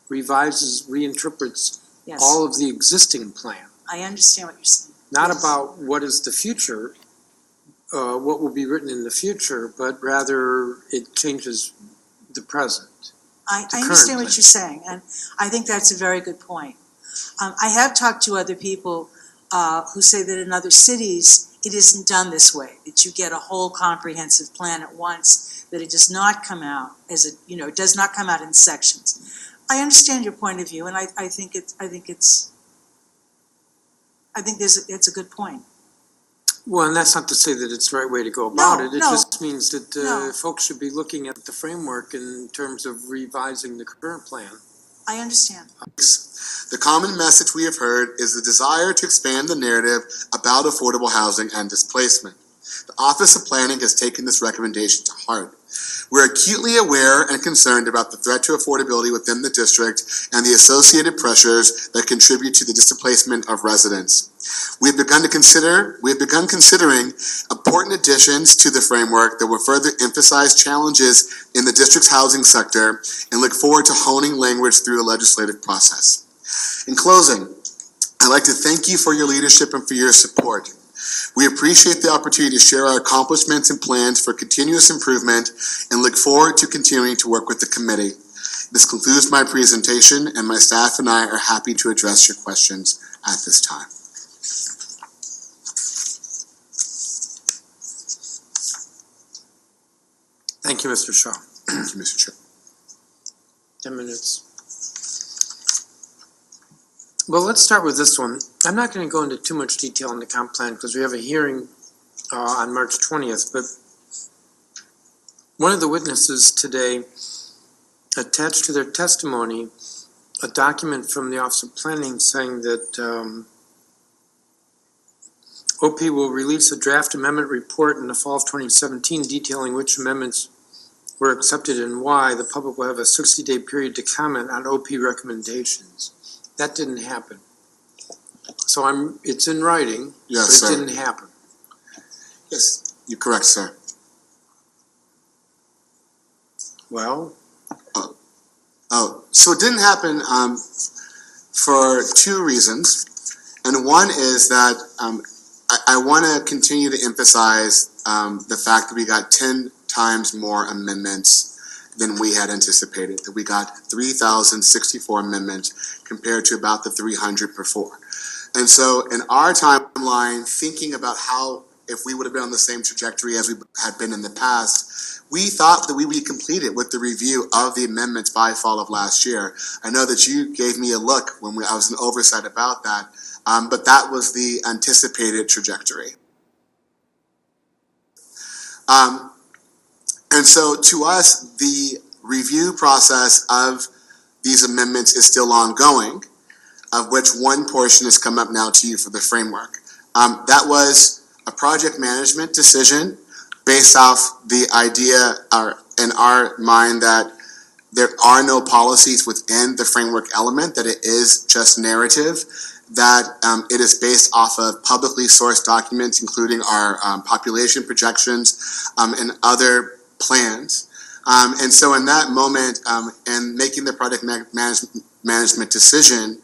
revises, reinterprets Yes, all of the existing plan. I understand what you're saying. Not Yes. about what is the future, what will be written in the future, but rather it changes the present. I current understand plan. what you're saying, and I think that's a very good point. I have talked to other people who say that in other cities, it isn't done this way, that you get a whole comprehensive plan at once, that it does not come out as it does not come out in sections. I understand your point of view, and I think it's a good point. Well, and that's not to say that it's the right way to go about it. It no. just means that No. folks should be looking at the framework in terms of revising the current plan. I understand. The common message we have heard is the desire to expand the narrative about affordable housing and displacement. The Office of Planning has taken this recommendation to heart. We're acutely aware and concerned about the threat to affordability within the district and the associated pressures that contribute to the displacement of residents. We have begun considering important additions to the framework that will further emphasize challenges in the district's housing sector and look forward to honing language through the legislative process. In closing, I'd like to thank you for your leadership and for your support. We appreciate the opportunity to share our accomplishments and plans for continuous improvement and look forward to continuing to work with the committee. This concludes my presentation, and my staff and I are happy to address your questions at this time. Thank you, Mr. Shaw. Thank you, Mr. Chair. 10 minutes. Well, let's start with this one. I'm not going to go into too much detail on the comp plan because we have a hearing on March 20th, but one of the witnesses today attached to their testimony a document from the Office of Planning saying that OP will release a draft amendment report in the fall of 2017 detailing which amendments were accepted and why. The public will have a 60-day period to comment on OP recommendations. That didn't happen. So it's in writing, Yes, but it sir. didn't happen. Yes, you're correct, sir. Well, Oh, so it didn't happen for two reasons. And one is that I want to continue to emphasize the fact that we got 10 times more amendments than we had anticipated, that we got 3,064 amendments compared to about the 300 before. And so in our timeline, thinking about how, if we would have been on the same trajectory as we had been in the past, we thought that we would be completed with the review of the amendments by fall of last year. I know that you gave me a look when I was in oversight about that, but that was the anticipated trajectory. And so to us, the review process of these amendments is still ongoing, of which one portion has come up now to you for the framework. That was a project management decision based off the idea in our mind that there are no policies within the framework element, that it is just narrative, that it is based off of publicly sourced documents, including our population projections and other plans. And so in that moment, and making the project management decision,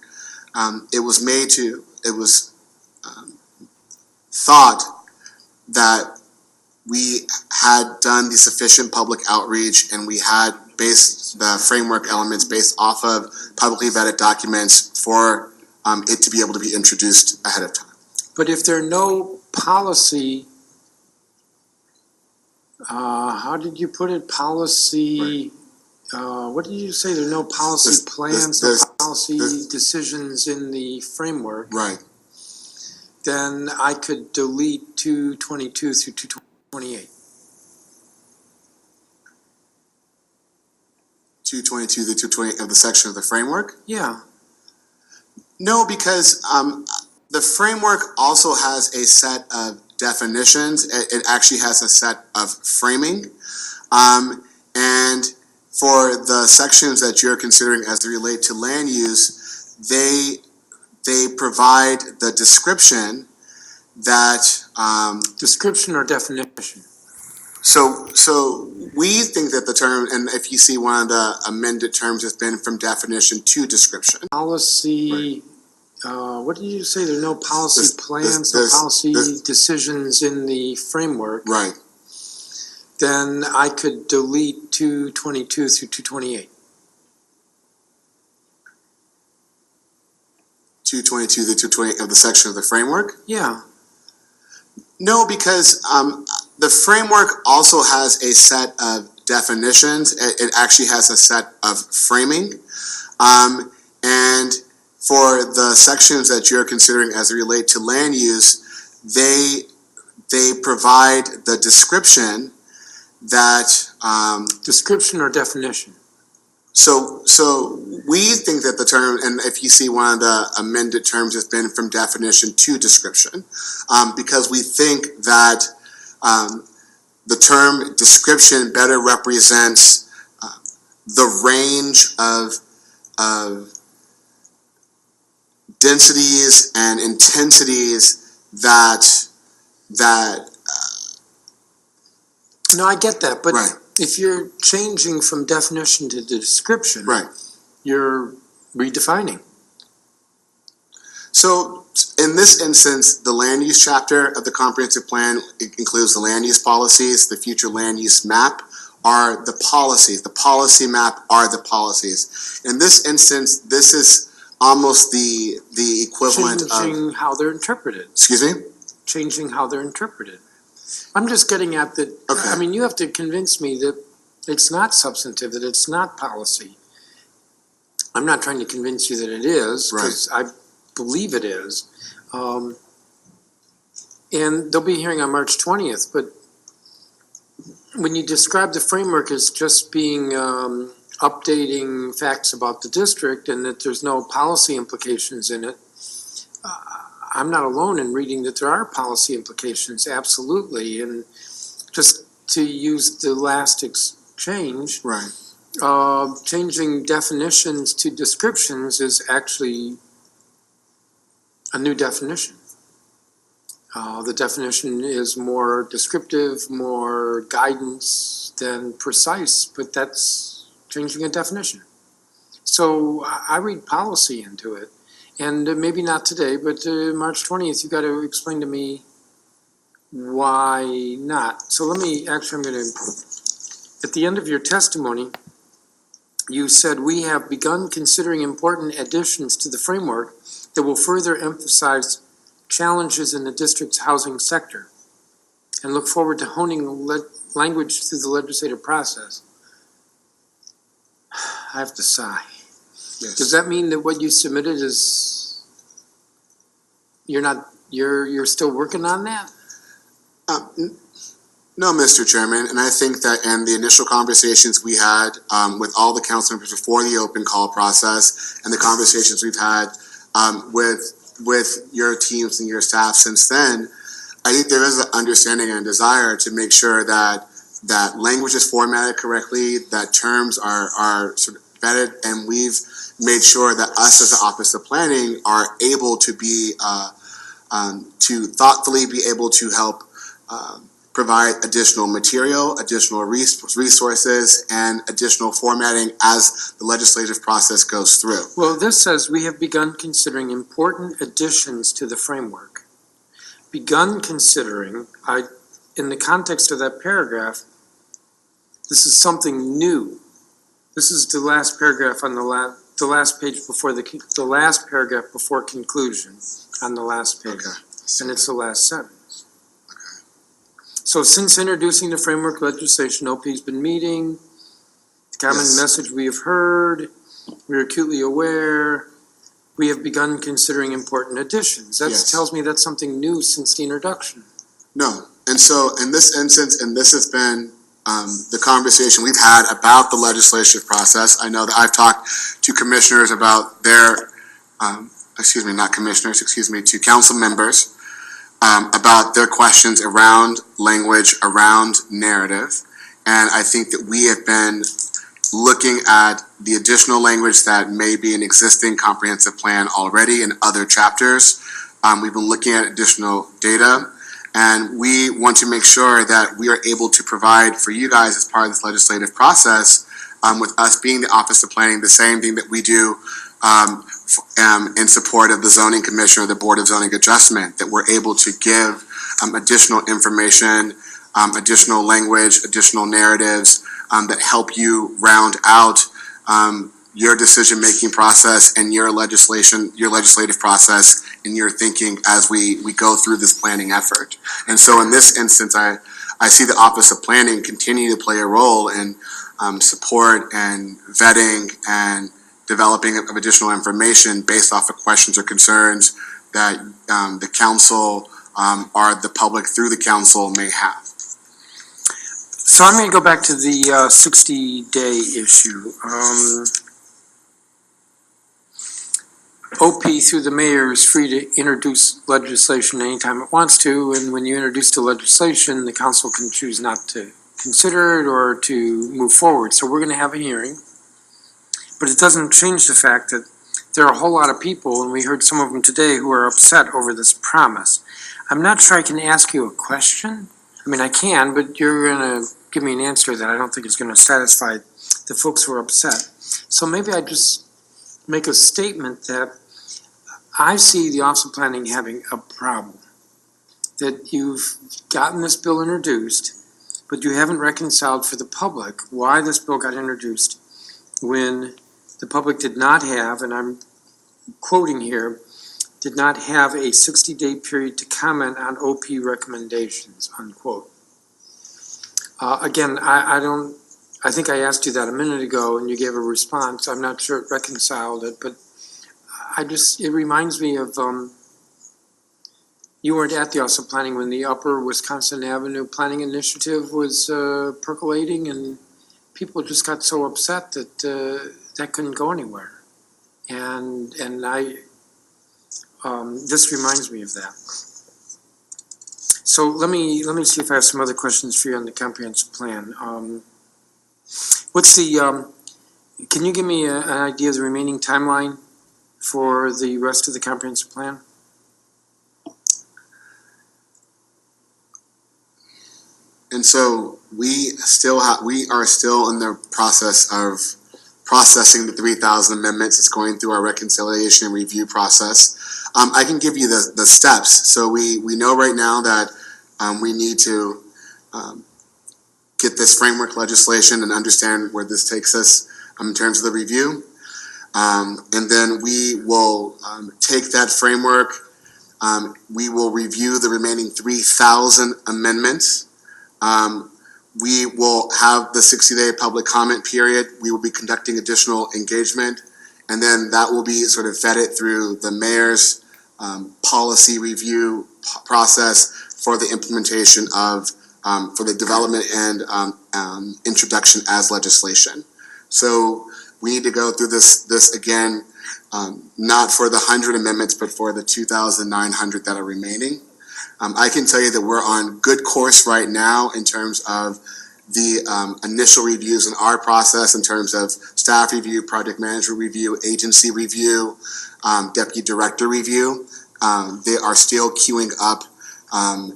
it was thought that we had done the sufficient public outreach and we had based the framework elements based off of publicly vetted documents for it to be able to be introduced ahead of time. but if there are no policy, how did you put it? Policy, what did you say? There are no policy plans, no policy decisions in the framework. Right. Then I could delete 222 through 228. 222 to 228 of the section of the framework? Yeah, No, because the framework also has a set of definitions. It actually has a set of framing. And for the sections that you're considering as they relate to land use, they provide the description that description or definition? so we think that the term, and if you see one of the amended terms has been from definition to description. Policy, what did you say? There are no policy plans, no there's- policy there's- decisions in the framework. Right. Then I could delete 222 through 228. 222 to 228 of the section of the framework? Yeah, No, because the framework also has a set of definitions. It actually has a set of framing. And for the sections that you're considering as they relate to land use, they provide the description that description or definition? So we think that the term, and if you see one of the amended terms has been from definition to description, because we think that the term description better represents the range of densities and intensities that No, I get that, but Right. if you're changing from definition to description, right. you're redefining. So in this instance, the land use chapter of the comprehensive plan includes the land use policies, the future land use map are the policies. The policy map are the policies. In this instance, this is almost the equivalent of, Changing how they're interpreted, excuse me? changing how they're interpreted. I'm just getting at that, Okay. I mean, you have to convince me that it's not substantive, that it's not policy. I'm not trying to convince you that it is, because I believe it is. And they'll be hearing on March 20th, but when you describe the framework as just being updating facts about the district and that there's no policy implications in it, I'm not alone in reading that there are policy implications, absolutely. And just to use the last exchange, Right. changing definitions to descriptions is actually a new definition. The definition is more descriptive, more guidance than precise, but that's changing a definition. So I read policy into it, and maybe not today, but March 20th, you got to explain to me why not. So let me, actually, I'm going to, at the end of your testimony, you said, "We have begun considering important additions to the framework that will further emphasize challenges in the district's housing sector and look forward to honing language through the legislative process." I have to sigh. Yes. Does that mean that what you submitted is, you're still working on that? No, Mr. Chairman, and I think that in the initial conversations we had with all the council members before the open call process and the conversations we've had with your teams and your staff since then, I think there is an understanding and desire to make sure that language is formatted correctly, that terms are sort of vetted, and we've made sure that us as the Office of Planning are able to be to thoughtfully be able to help provide additional material, additional resources, and additional formatting as the legislative process goes through. Well, this says, "We have begun considering important additions to the framework." Begun considering, in the context of that paragraph, this is something new. This is the last paragraph on the last page before the last paragraph before conclusion on the last page. Okay. And it's the last sentence. So since introducing the framework legislation, OP's been meeting. The common Yes. message we have heard, we are acutely aware, we have begun considering important additions. That Yes. tells me that's something new since the introduction. No, and so in this instance, and this has been the conversation we've had about the legislative process. I know that I've talked to commissioners about their, to council members about their questions around language, around narrative. And I think that we have been looking at the additional language that may be an existing comprehensive plan already in other chapters. We've been looking at additional data. And we want to make sure that we are able to provide for you guys as part of this legislative process, with us being the Office of Planning, the same thing that we do in support of the Zoning Commission or the Board of Zoning Adjustment, that we're able to give additional information, additional language, additional narratives that help you round out your decision-making process and your legislative process and your thinking as we go through this planning effort. And so in this instance, I see the Office of Planning continue to play a role in support and vetting and developing of additional information based off of questions or concerns that the council or the public through the council may have. So I'm going to go back to the 60-day issue. OP through the mayor is free to introduce legislation anytime it wants to, and when you introduce the legislation, the council can choose not to consider it or to move forward. So we're going to have a hearing, but it doesn't change the fact that there are a whole lot of people, and we heard some of them today, who are upset over this promise. I'm not sure I can ask you a question. I mean, I can, but you're going to give me an answer that I don't think is going to satisfy the folks who are upset. So maybe I just make a statement that I see the Office of Planning having a problem. That you've gotten this bill introduced, but you haven't reconciled for the public why this bill got introduced when the public did not have, and I'm quoting here, did not have a 60-day period to comment on OP recommendations, unquote. Again, I think I asked you that a minute ago and you gave a response. I'm not sure it reconciled it, but it reminds me of, you weren't at the Office of Planning when the Upper Wisconsin Avenue Planning Initiative was percolating, and people just got so upset that that couldn't go anywhere. And this reminds me of that. So let me see if I have some other questions for you on the comprehensive plan. Can you give me an idea of the remaining timeline for the rest of the comprehensive plan? And so we are still in the process of processing the 3,000 amendments. It's going through our reconciliation and review process. I can give you the steps. So we know right now that we need to get this framework legislation and understand where this takes us in terms of the review. And then we will take that framework. We will review the remaining 3,000 amendments. We will have the 60-day public comment period. We will be conducting additional engagement, and then that will be sort of vetted through the mayor's policy review process for the implementation of, for the development and introduction as legislation. So we need to go through this again, not for the 100 amendments, but for the 2,900 that are remaining. I can tell you that we're on good course right now in terms of the initial reviews in our process, in terms of staff review, project manager review, agency review, deputy director review. They are still queuing up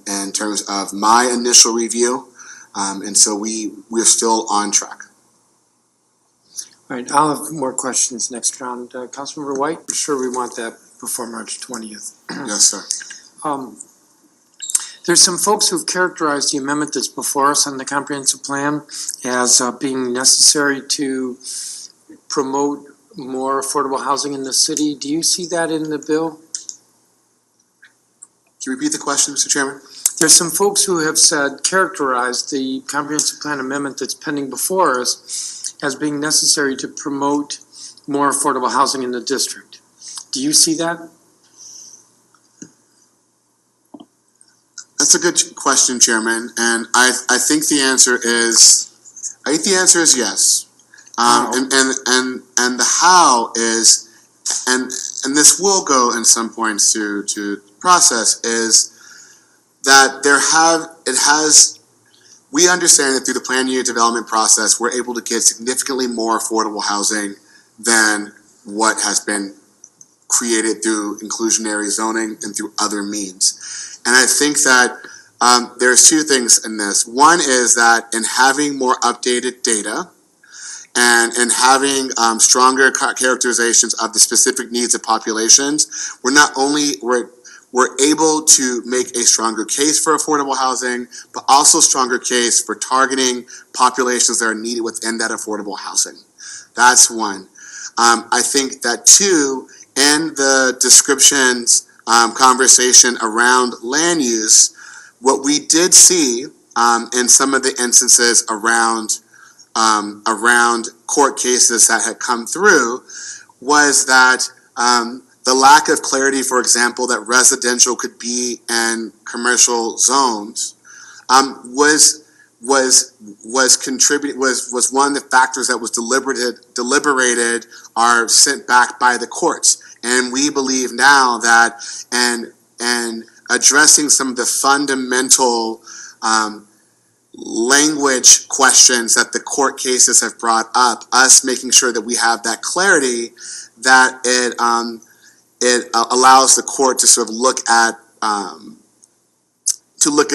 in terms of my initial review, and so we're still on track. All right, I'll have more questions next round. Councilmember White, I'm sure we want that before March 20th. Yes, sir. There's some folks who've characterized the amendment that's before us on the comprehensive plan as being necessary to promote more affordable housing in the city. Do you see that in the bill? Can you repeat the question, Mr. Chairman? There's some folks who have characterized the comprehensive plan amendment that's pending before us as being necessary to promote more affordable housing in the district. Do you see that? That's a good question, Chairman, and I think the answer is yes. And the how is, and this will go in some points to process, is that we understand that through the plan unit development process, we're able to get significantly more affordable housing than what has been created through inclusionary zoning and through other means. And I think that there's two things in this. One is that in having more updated data and in having stronger characterizations of the specific needs of populations, we're able to make a stronger case for affordable housing, but also stronger case for targeting populations that are needed within that affordable housing. That's one. I think that two, in the descriptions conversation around land use, what we did see in some of the instances around court cases that had come through was that the lack of clarity, for example, that residential could be in commercial zones was one of the factors that was deliberated or sent back by the courts. And we believe now that and addressing some of the fundamental language questions that the court cases have brought up, us making sure that we have that clarity, that it allows the court to sort of look at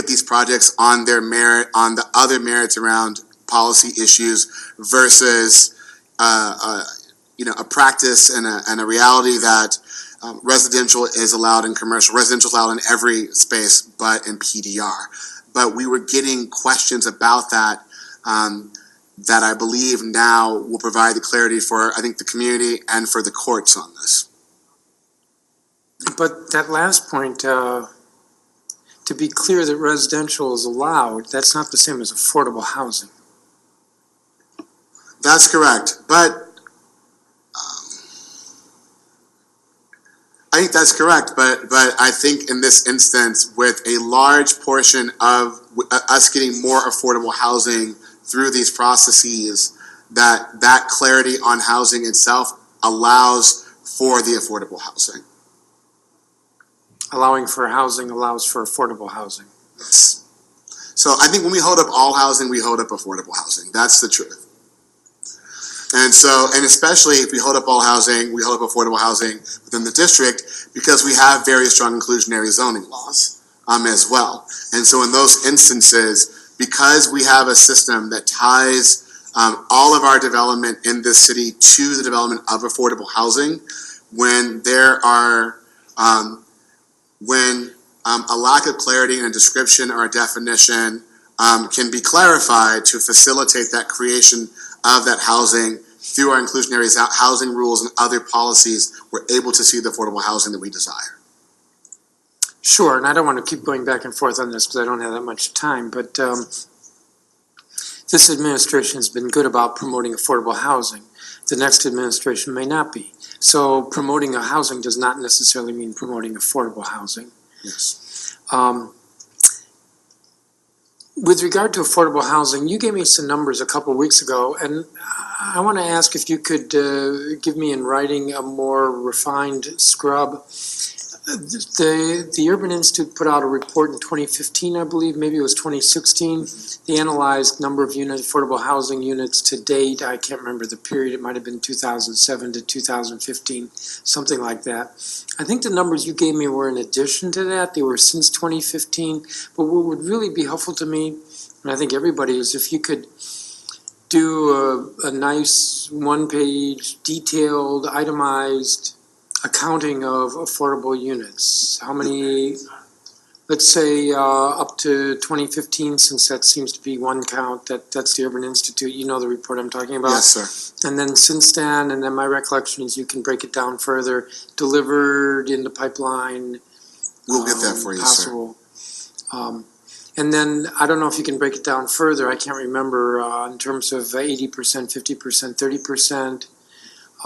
these projects on their merit, on the other merits around policy issues versus a practice and a reality that residential is allowed in commercial, residential is allowed in every space but in PDR. But we were getting questions about that, that I believe now will provide the clarity for, I think, the community and for the courts on this. But that last point, to be clear that residential is allowed, that's not the same as affordable housing. That's correct, but I think that's correct, but I think in this instance, with a large portion of us getting more affordable housing through these processes, that clarity on housing itself allows for the affordable housing. Allowing for housing allows for affordable housing. Yes. So I think when we hold up all housing, we hold up affordable housing. That's the truth. And so, and especially if we hold up all housing, we hold up affordable housing within the district, because we have very strong inclusionary zoning laws as well. And so in those instances, because we have a system that ties all of our development in this city to the development of affordable housing, when there are, when a lack of clarity in a description or a definition can be clarified to facilitate that creation of that housing through our inclusionary housing rules and other policies, we're able to see the affordable housing that we desire. Sure, and I don't want to keep going back and forth on this because I don't have that much time, but this administration has been good about promoting affordable housing. The next administration may not be. So promoting a housing does not necessarily mean promoting affordable housing. Yes. With regard to affordable housing, you gave me some numbers a couple of weeks ago, and I want to ask if you could give me in writing a more refined scrub. The Urban Institute put out a report in 2015, I believe, maybe it was 2016. They analyzed number of affordable housing units to date. I can't remember the period. It might have been 2007 to 2015, something like that. I think the numbers you gave me were in addition to that. They were since 2015. But what would really be helpful to me, and I think everybody, is if you could do a nice one-page, detailed, itemized accounting of affordable units. How many, let's say up to 2015, since that seems to be one count, that's the Urban Institute, you know the report I'm talking about? Yes, sir. And then since then, and then my recollection is you can break it down further, delivered in the pipeline. We'll get that for you, possible. And then, I don't know if you can break it down further, I can't remember in terms of 80%, 50%, 30%.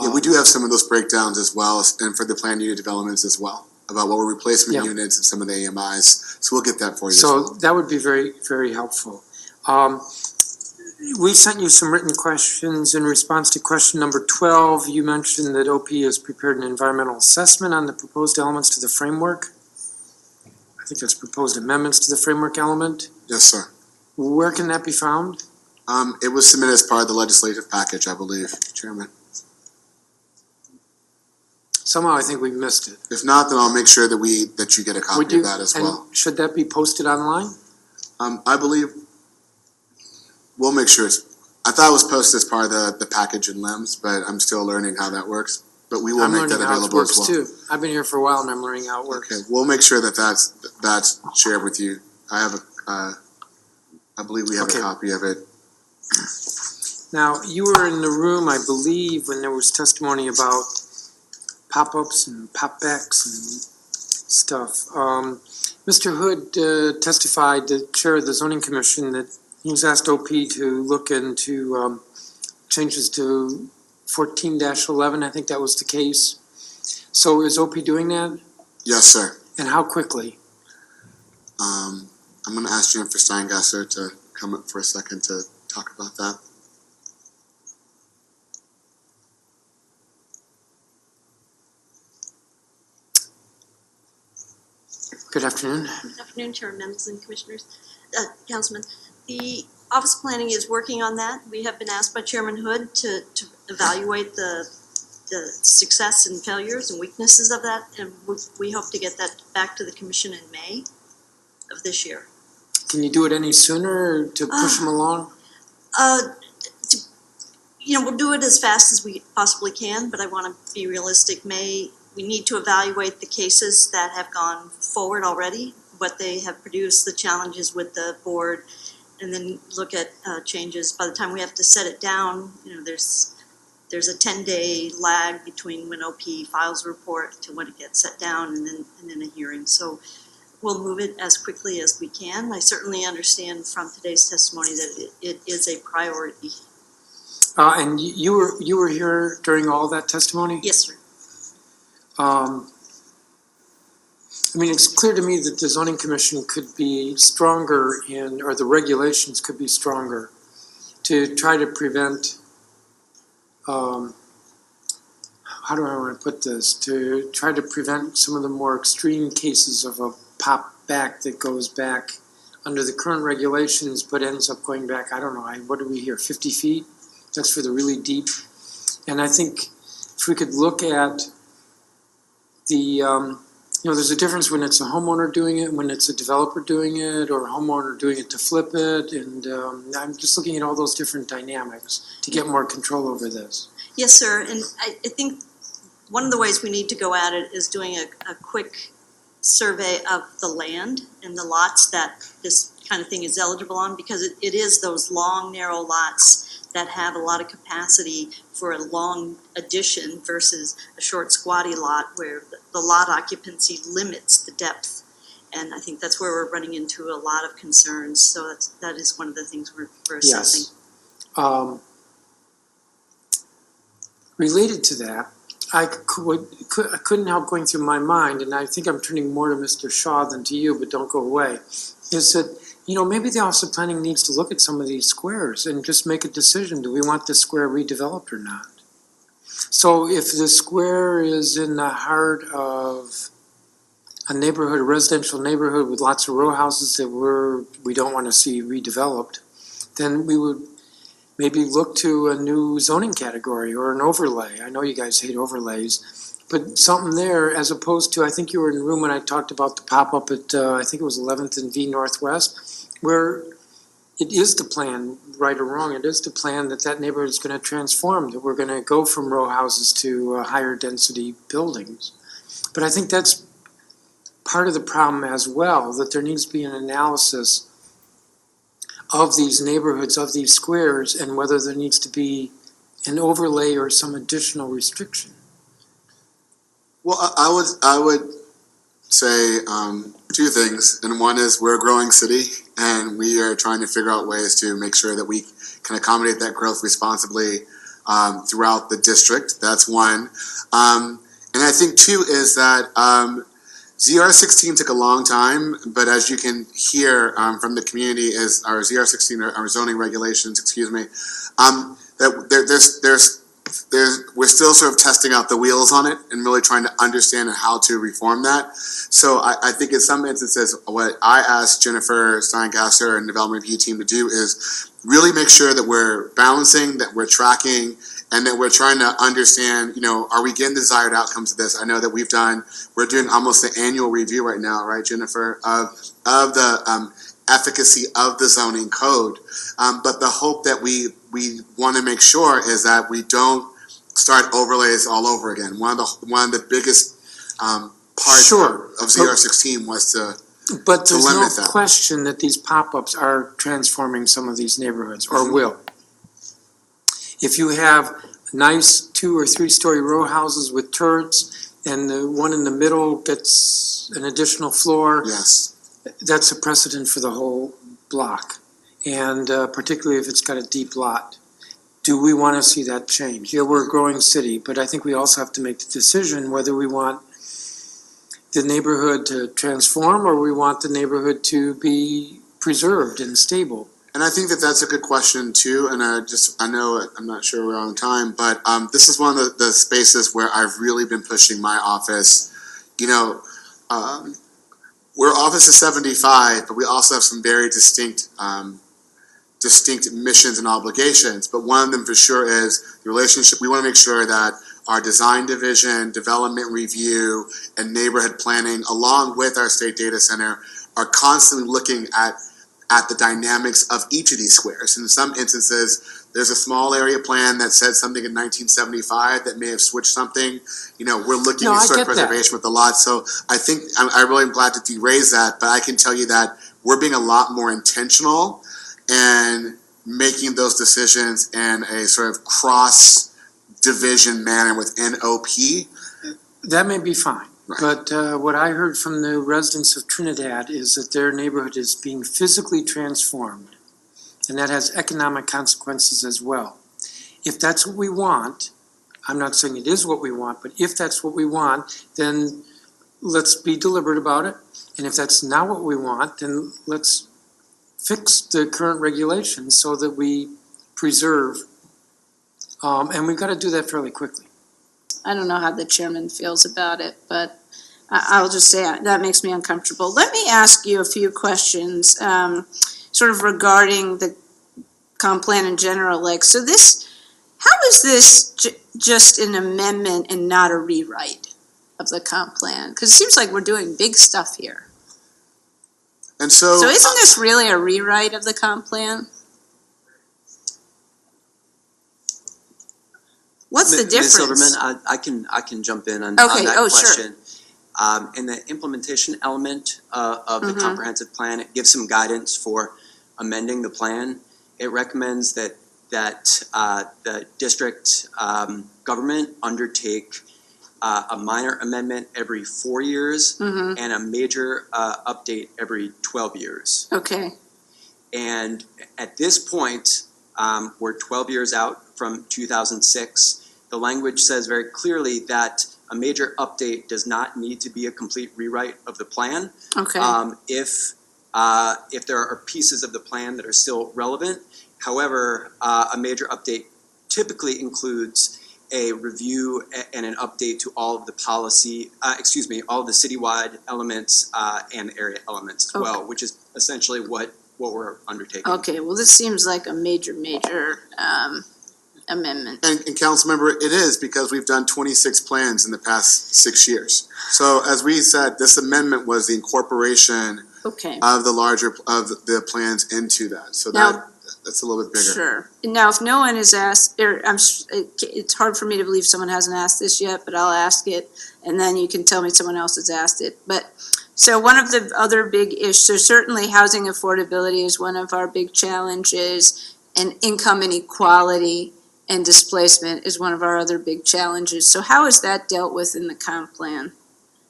Yeah, we do have some of those breakdowns as well, and for the planned unit developments as well, about what were replacement units and some of the AMIs. So we'll get that for you as well. So that would be very, very helpful. We sent you some written questions in response to question number 12. You mentioned that OP has prepared an environmental assessment on the proposed elements to the framework. I think that's proposed amendments to the framework element. Yes, sir. Where can that be found? It was submitted as part of the legislative package, I believe, Chairman. Somehow I think we missed it. If not, then I'll make sure that you get a copy of that as well. And should that be posted online? I believe we'll make sure I thought it was posted as part of the package in LEMS, but I'm still learning how that works. But we will make that available as well. I'm learning how it works too. I've been here for a while and I'm learning how it works. Okay, we'll make sure that that's shared with you. I have I believe we have a copy of it. Now, you were in the room, I believe, when there was testimony about pop-ups and pop-backs and stuff. Mr. Hood testified, the chair of the zoning commission, that he was asked OP to look into changes to 14-11, I think that was the case. So is OP doing that? Yes, sir. And how quickly? I'm going to ask Jennifer Steingasser to come up for a second to talk about that. Good afternoon. Good afternoon, Chair Mendelson, Commissioners, Councilman. The Office of Planning is working on that. We have been asked by Chairman Hood to evaluate the success and failures and weaknesses of that, and we hope to get that back to the Commission in May of this year. Can you do it any sooner to push them along? We'll do it as fast as we possibly can, but I want to be realistic. May we need to evaluate the cases that have gone forward already, what they have produced, the challenges with the board, and then look at changes. By the time we have to set it down, there's a 10-day lag between when OP files a report to when it gets set down, and then a hearing. So we'll move it as quickly as we can. I certainly understand from today's testimony that it is a priority. And you were here during all that testimony? Yes, sir. I mean, it's clear to me that the zoning commission could be stronger or the regulations could be stronger to try to prevent, how do I want to put this, to try to prevent some of the more extreme cases of a pop back that goes back under the current regulations but ends up going back, I don't know, what do we hear, 50 feet? That's for the really deep. And I think if we could look at the, there's a difference when it's a homeowner doing it, when it's a developer doing it, or a homeowner doing it to flip it, and I'm just looking at all those different dynamics to get more control over this. Yes, sir, and I think one of the ways we need to go at it is doing a quick survey of the land and the lots that this kind of thing is eligible on, because it is those long, narrow lots that have a lot of capacity for a long addition versus a short squatty lot where the lot occupancy limits the depth. And I think that's where we're running into a lot of concerns. So that is one of the things we're assessing. Yes. Related to that, I couldn't help going through my mind, and I think I'm turning more to Mr. Shaw than to you, but don't go away, is that maybe the Office of Planning needs to look at some of these squares and just make a decision. Do we want this square redeveloped or not? So if the square is in the heart of a neighborhood, a residential neighborhood with lots of row houses that we don't want to see redeveloped, then we would maybe look to a new zoning category or an overlay. I know you guys hate overlays, but something there as opposed to, I think you were in the room when I talked about the pop-up at, I think it was 11th and V Northwest, where it is the plan, right or wrong, it is the plan that neighborhood is going to transform, that we're going to go from row houses to higher density buildings. But I think that's part of the problem as well, that there needs to be an analysis of these neighborhoods, of these squares, and whether there needs to be an overlay or some additional restriction. Well, I would say two things, and one is we're a growing city, and we are trying to figure out ways to make sure that we can accommodate that growth responsibly throughout the district. That's one. And I think two is that ZR16 took a long time, but as you can hear from the community, is our ZR16, our zoning regulations, that we're still sort of testing out the wheels on it and really trying to understand how to reform that. So I think in some instances, what I asked Jennifer Steingasser and the Development Review team to do is really make sure that we're balancing, that we're tracking, and that we're trying to understand, are we getting desired outcomes of this? I know that we're doing almost an annual review right now, right, Jennifer, of the efficacy of the zoning code. But the hope that we want to make sure is that we don't start overlays all over again. One of the biggest parts of ZR16 was to But there's no limit that. question that these pop-ups are transforming some of these neighborhoods, or will. If you have nice 2 or 3 story row houses with turrets, and the one in the middle gets an additional floor, Yes. that's a precedent for the whole block, and particularly if it's got a deep lot. Do we want to see that change? Yeah, we're a growing city, but I think we also have to make the decision whether we want the neighborhood to transform or we want the neighborhood to be preserved and stable. And I think that that's a good question too. And I know I'm not sure we're on time, but this is one of the spaces where I've really been pushing my office. We're Office of 75, but we also have some very distinct missions and obligations. But one of them for sure is the relationship. We want to make sure that our design division, development review, and neighborhood planning, along with our state data center, are constantly looking at the dynamics of each of these squares. In some instances, There's a small area plan that said something in 1975 that may have switched something. You know, we're looking No, at I historic get that. preservation with a lot. So I think, I really am glad that you raised that, but I can tell you that we're being a lot more intentional and making those decisions in a sort of cross-division manner within OP. That may be fine. Right. But what I heard from the residents of Trinidad is that their neighborhood is being physically transformed, and that has economic consequences as well. If that's what we want, I'm not saying it is what we want, but if that's what we want, then let's be deliberate about it. And if that's not what we want, then let's fix the current regulations so that we preserve. And we've got to do that fairly quickly. I don't know how the chairman feels about it, but I'll just say that makes me uncomfortable. Let me ask you a few questions, sort of regarding the comp plan in general. Like, so this, how is this just an amendment and not a rewrite of the comp plan? Because it seems like we're doing big stuff here. And so. So isn't this really a rewrite of the comp plan? What's the difference? Ms. Silverman, I can jump in on Okay, that oh, sure. question. In the implementation element of the comprehensive plan, it gives some guidance for amending the plan. It recommends that the district government undertake a minor amendment every 4 years and a major update every 12 years. Okay. And at this point, we're 12 years out from 2006. The language says very clearly that a major update does not need to be a complete rewrite of the plan. Okay. If there are pieces of the plan that are still relevant. However, a major update typically includes a review and an update to all of the policy, all of the citywide elements and the area elements as well, which is essentially what we're undertaking. Okay, well, this seems like a major amendment. And council member, it is because we've done 26 plans in the past 6 years. So as we said, this amendment was the incorporation Okay. of the plans into that. So Now- that's a little bit bigger. Sure. Now, if no one has asked, it's hard for me to believe someone hasn't asked this yet, but I'll ask it, and then you can tell me someone else has asked it. But, so one of the other big issues, so certainly housing affordability is one of our big challenges, and income inequality and displacement is one of our other big challenges. So how is that dealt with in the comp plan?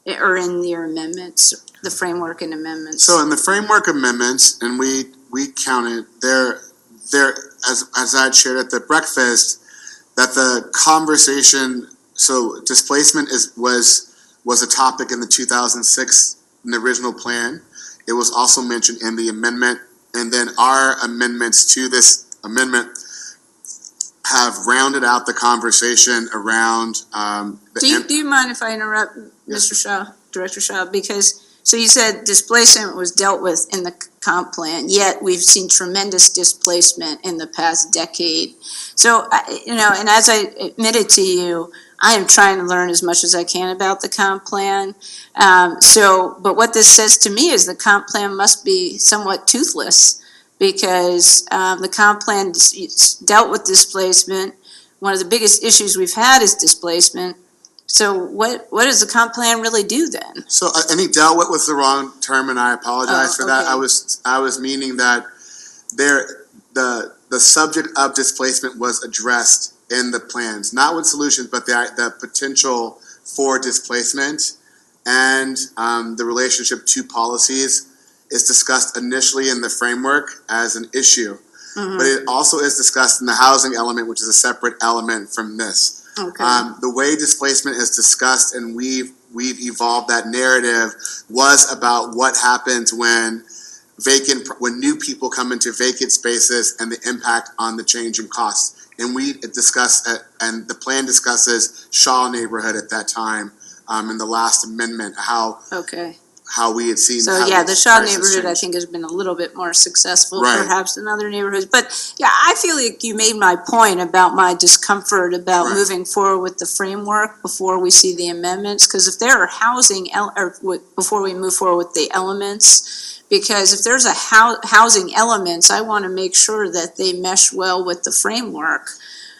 Or in your amendments, the framework and amendments? So in the framework amendments, and we counted, there, as I had shared at the breakfast, that the conversation, so displacement was a topic in the 2006, in the original plan. It was also mentioned in the amendment, and then our amendments to this amendment have rounded out the conversation around Do you mind if I interrupt, Mr. Shaw, Director Shaw? Because, so you said displacement was dealt with in the comp plan, yet we've seen tremendous displacement in the past decade. So, and as I admitted to you, I am trying to learn as much as I can about the comp plan. But what this says to me is the comp plan must be somewhat toothless, because the comp plan dealt with displacement. One of the biggest issues we've had is displacement. So what does the comp plan really do then? So I think dealt with was the wrong term, and I apologize for that. Okay. I was meaning that the subject of displacement was addressed in the plans, not with solutions, but the potential for displacement and the relationship to policies is discussed initially in the framework as an issue. But it also is discussed in the housing element, which is a separate element from this. Okay. The way displacement is discussed, and we've evolved that narrative, was about what happens when new people come into vacant spaces and the impact on the change in costs. And we discuss, and the plan discusses Shaw neighborhood at that time, in the last amendment, how Okay. how we had seen. So how yeah, the Shaw prices neighborhood, I changed. think, has been a little bit more successful Right. perhaps than other neighborhoods. But yeah, I feel like you made my point about my discomfort about Right. moving forward with the framework before we see the amendments. Because if there are before we move forward with the elements, because if there's a housing elements, I want to make sure that they mesh well with the framework.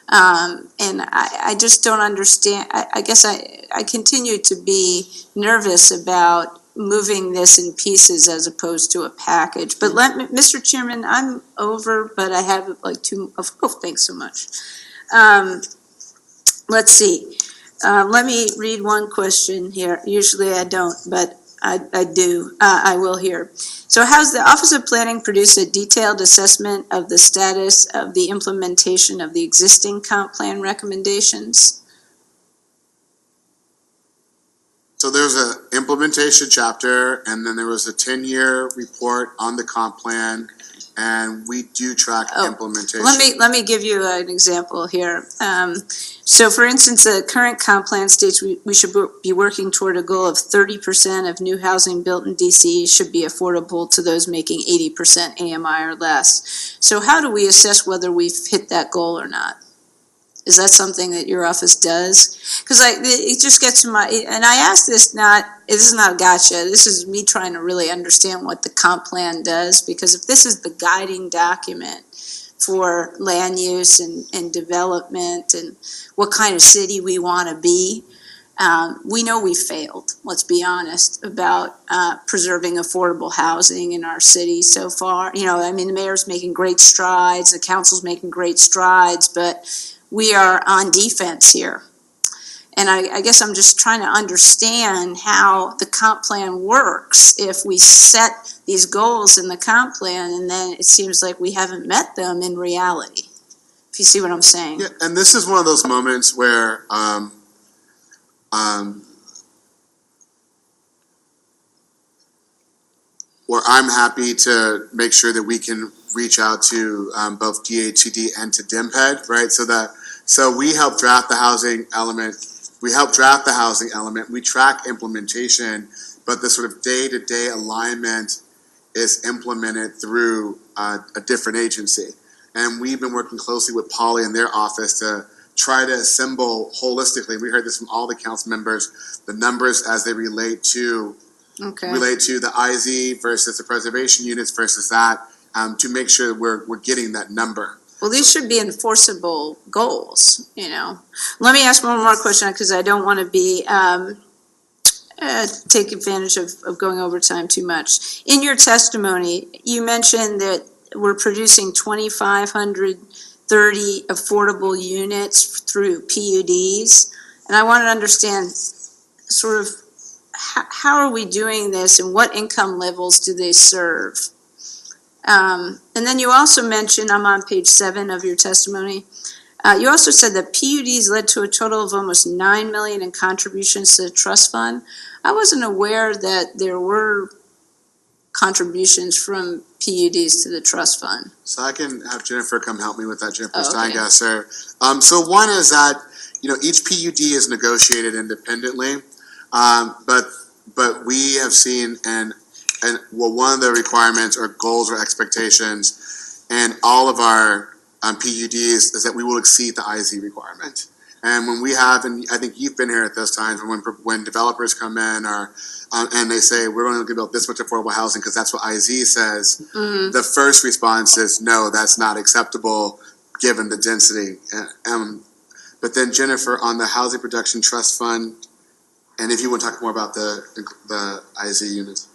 And I just don't understand, I guess I continue to be nervous about moving this in pieces as opposed to a package. But Mr. Chairman, I'm over, but I have like thanks so much. Let's see, let me read one question here. Usually I don't, but I do, I will here. So has the Office of Planning produced a detailed assessment of the status of the implementation of the existing comp plan recommendations? So there's a implementation chapter, and then there was a 10-year report on the comp plan, and we do track implementation. Let me give you an example here. So for instance, the current comp plan states we should be working toward a goal of 30% of new housing built in DC should be affordable to those making 80% AMI or less. So how do we assess whether we've hit that goal or not? Is that something that your office does? Because it just gets to and I ask this this is not a gotcha, this is me trying to really understand what the comp plan does, because if this is the guiding document for land use and development and what kind of city we want to be, we know we failed, let's be honest, about preserving affordable housing in our city so far. You know, I mean, the mayor's making great strides, the council's making great strides, but we are on defense here. And I guess I'm just trying to understand how the comp plan works if we set these goals in the comp plan and then it seems like we haven't met them in reality. If you see what I'm saying. Yeah, and this is one of those moments where where I'm happy to make sure that we can reach out to both DHCD and to DMPED, right? So we help draft the housing element. We track implementation, but the sort of day-to-day alignment is implemented through a different agency. And we've been working closely with Polly and their office to try to assemble holistically. We heard this from all the council members, the numbers as they relate to the IZ versus the preservation units versus that, to make sure that we're getting that number. Well, these should be enforceable goals, you know. Let me ask one more question because I don't want to be take advantage of going over time too much. In your testimony, you mentioned that we're producing 2,530 affordable units through PUDs, and I want to understand sort of how are we doing this and what income levels do they serve? And then you also mentioned, I'm on page 7 of your testimony, you also said that PUDs led to a total of almost $9 million in contributions to the trust fund. I wasn't aware that there were contributions from PUDs to the trust fund. So I can have Jennifer come help me with that, Jennifer Okay. Steingasser. So one is that, each PUD is negotiated independently, but we have seen one of the requirements or goals or expectations and all of our PUDs is that we will exceed the IZ requirement. And when we have, and I think you've been here at those times, when developers come in and they say, we're going to build this much affordable housing because that's what IZ says, the first response is, no, that's not acceptable given the density. But then Jennifer, on the Housing Production Trust Fund, and if you want to talk more about the IZ units.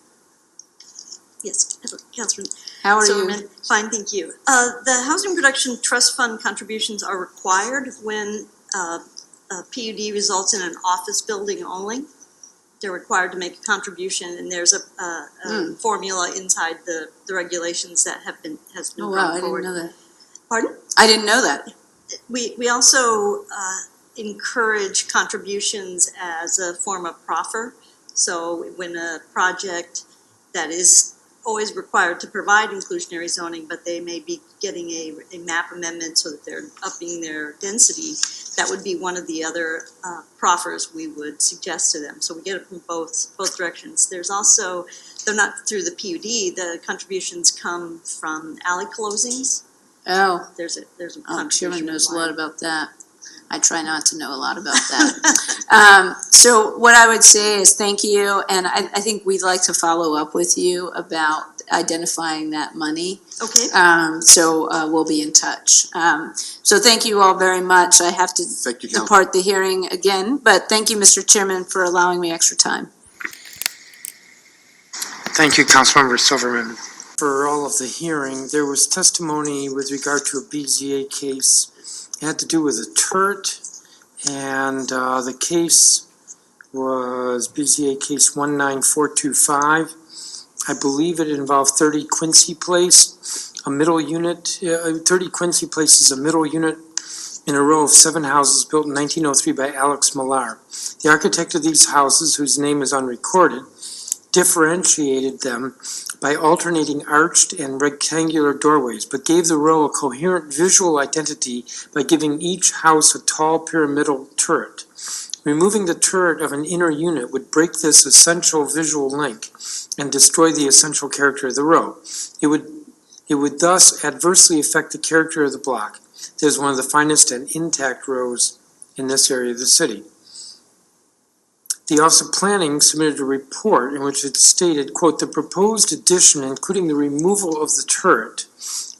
Yes, Councilman. How are you? Silverman. Fine, thank you. The Housing Production Trust Fund contributions are required when a PUD results in an office building only. They're required to make a contribution, and there's a formula inside the regulations that has been brought forward. I didn't know that. Pardon? I didn't know that. We also encourage contributions as a form of proffer. So when a project that is always required to provide inclusionary zoning, but they may be getting a map amendment so that they're upping their density, that would be one of the other proffers we would suggest to them. So we get it from both directions. There's also, though not through the PUD, the contributions come from alley closings. Oh, There's a Chairman contribution knows a line. lot about that. I try not to know a lot about that. So what I would say is thank you, and I think we'd like to follow up with you about identifying that money. Okay. So we'll be in touch. So thank you all very much. I have to Thank you, Council. depart the hearing again, but thank you, Mr. Chairman, for allowing me extra time. Thank you, Councilmember Silverman. For all of the hearing, there was testimony with regard to a BZA case. It had to do with a turret, and the case was BZA case 19425. I believe it involved 30 Quincy Place, a middle unit. 30 Quincy Place is a middle unit in a row of 7 houses built in 1903 by Alex Millar. The architect of these houses, whose name is unrecorded, differentiated them by alternating arched and rectangular doorways, but gave the row a coherent visual identity by giving each house a tall pyramidal turret. Removing the turret of an inner unit would break this essential visual link and destroy the essential character of the row. It would thus adversely affect the character of the block. It is one of the finest and intact rows in this area of the city. The Office of Planning submitted a report in which it stated, quote, "The proposed addition, including the removal of the turret,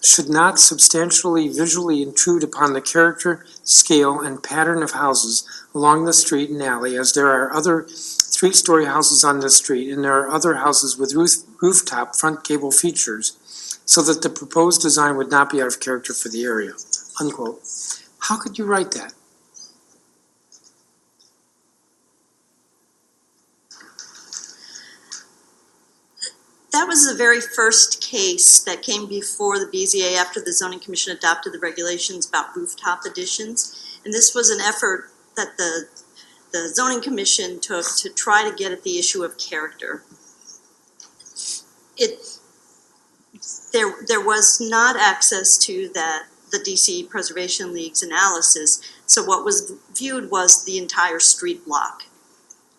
should not substantially visually intrude upon the character, scale, and pattern of houses along the street and alley, as there are other 3-story houses on this street, and there are other houses with rooftop front gable features, so that the proposed design would not be out of character for the area," unquote. How could you write that? That was the very first case that came before the BZA after the Zoning Commission adopted the regulations about rooftop additions. And this was an effort that the Zoning Commission took to try to get at the issue of character. There was not access to the DC Preservation League's analysis, so what was viewed was the entire street block.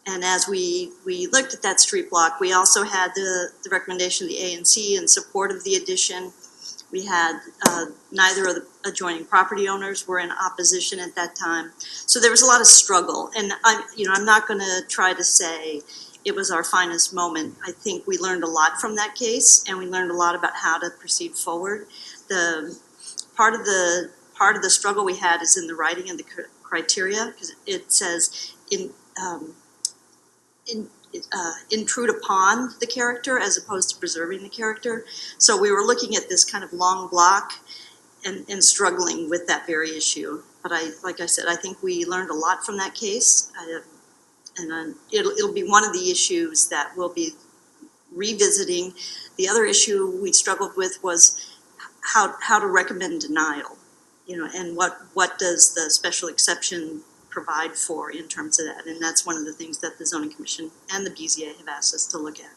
And as we looked at that street block, we also had the recommendation of the ANC in support of the addition. We had neither of the adjoining property owners were in opposition at that time. So there was a lot of struggle. And I'm not going to try to say it was our finest moment. I think we learned a lot from that case, and we learned a lot about how to proceed forward. The part of the struggle we had is in the writing of the criteria, because it says intrude upon the character as opposed to preserving the character. So we were looking at this kind of long block and struggling with that very issue. But like I said, I think we learned a lot from that case. And it'll be one of the issues that we'll be revisiting. The other issue we struggled with was how to recommend denial, and what does the special exception provide for in terms of that. And that's one of the things that the Zoning Commission and the BZA have asked us to look at.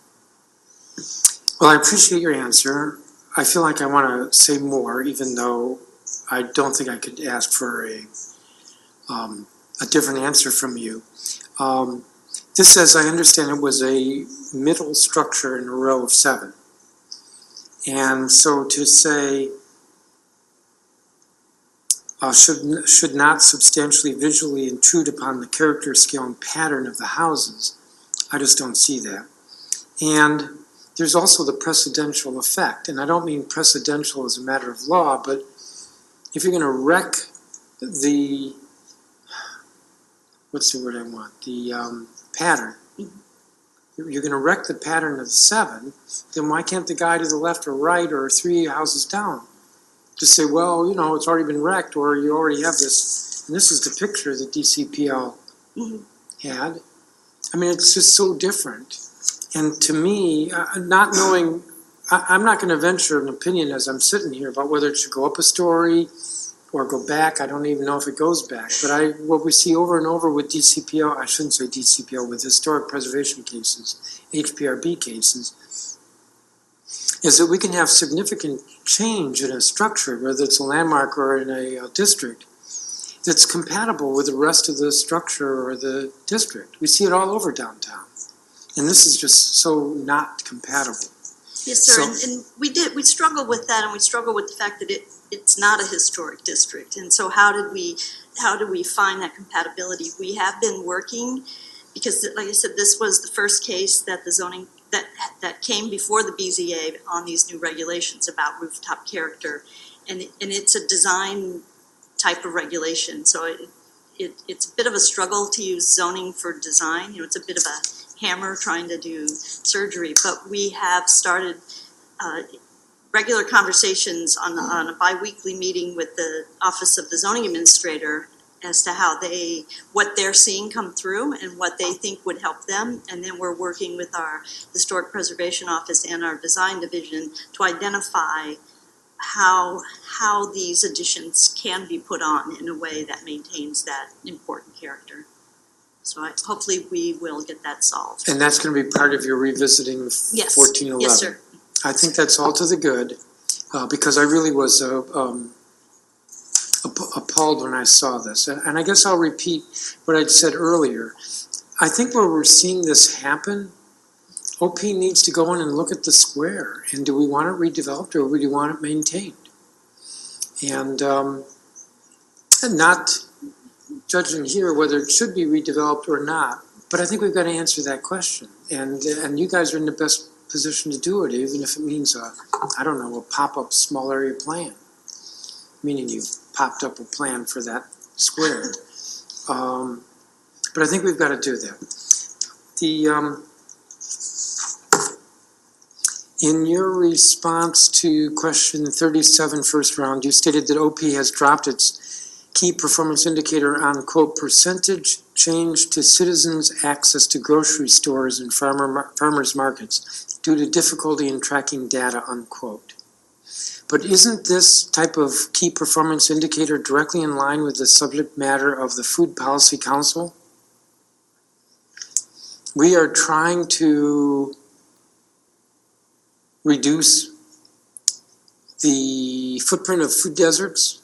Well, I appreciate your answer. I feel like I want to say more, even though I don't think I could ask for a different answer from you. This, as I understand it, was a middle structure in a row of 7. And so to say should not substantially visually intrude upon the character, scale, and pattern of the houses, I just don't see that. And there's also the precedential effect, and I don't mean precedential as a matter of law, but if you're going to wreck the, what's the word I want, the pattern, you're going to wreck the pattern of the 7, then why can't the guy to the left or right or 3 houses down just say, well, it's already been wrecked, or you already have this, and this is the picture that DCPL had. I mean, it's just so different. And to me, not knowing, I'm not going to venture an opinion as I'm sitting here about whether it should go up a story or go back. I don't even know if it goes back. But what we see over and over with DCPL, I shouldn't say DCPL, with historic preservation cases, HPRB cases, is that we can have significant change in a structure, whether it's a landmark or in a district, that's compatible with the rest of the structure or the district. We see it all over downtown. And this is just so not compatible. Yes, sir, So- and we struggle with that, and we struggle with the fact that it's not a historic district, and so how do we find that compatibility? We have been working, because like I said, this was the first case that the zoning, that came before the BZA on these new regulations about rooftop character, and it's a design type of regulation, so it's a bit of a struggle to use zoning for design, it's a bit of a hammer trying to do surgery, but we have started regular conversations on a bi-weekly meeting with the Office of the Zoning Administrator as to what they're seeing come through and what they think would help them, and then we're working with our Historic Preservation Office and our Design Division to identify how these additions can be put on in a way that maintains that important character. So hopefully we will get that solved. And that's going to be part of your revisiting Yes. 1411. Yes, sir. I think that's all to the good, because I really was appalled when I saw this. And I guess I'll repeat what I'd said earlier. I think where we're seeing this happen, OP needs to go in and look at the square. And do we want it redeveloped or do we want it maintained? And not judging here whether it should be redeveloped or not, but I think we've got to answer that question. And you guys are in the best position to do it, even if it means a pop-up small area plan, meaning you've popped up a plan for that square. But I think we've got to do that. In your response to question 37, first round, you stated that OP has dropped its key performance indicator on, quote, percentage change to citizens' access to grocery stores and farmers markets due to difficulty in tracking data, unquote. But isn't this type of key performance indicator directly in line with the subject matter of the Food Policy Council? We are trying to reduce the footprint of food deserts,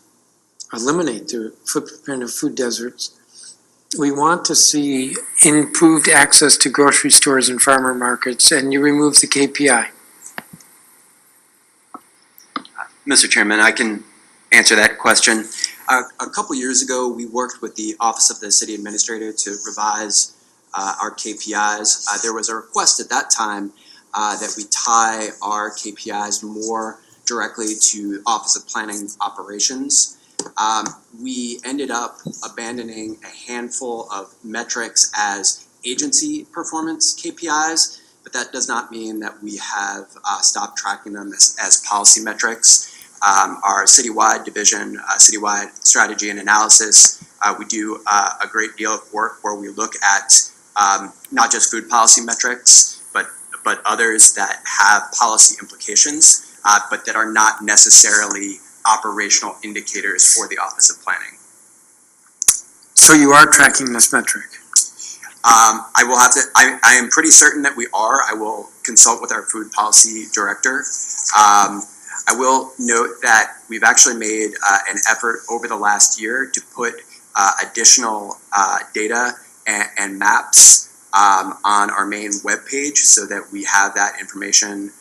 eliminate the footprint of food deserts. We want to see improved access to grocery stores and farmer markets, and you remove the KPI. Mr. Chairman, I can answer that question. A couple years ago, we worked with the Office of the City Administrator to revise our KPIs. There was a request at that time that we tie our KPIs more directly to Office of Planning Operations. We ended up abandoning a handful of metrics as agency performance KPIs, but that does not mean that we have stopped tracking them as policy metrics. Our citywide division, citywide strategy and analysis, we do a great deal of work where we look at not just food policy metrics, but others that have policy implications, but that are not necessarily operational indicators for the Office of Planning. So you are tracking this metric? I will have to, I am pretty certain that we are. I will consult with our food policy director. I will note that we've actually made an effort over the last year to put additional data and maps on our main webpage so that we have that information,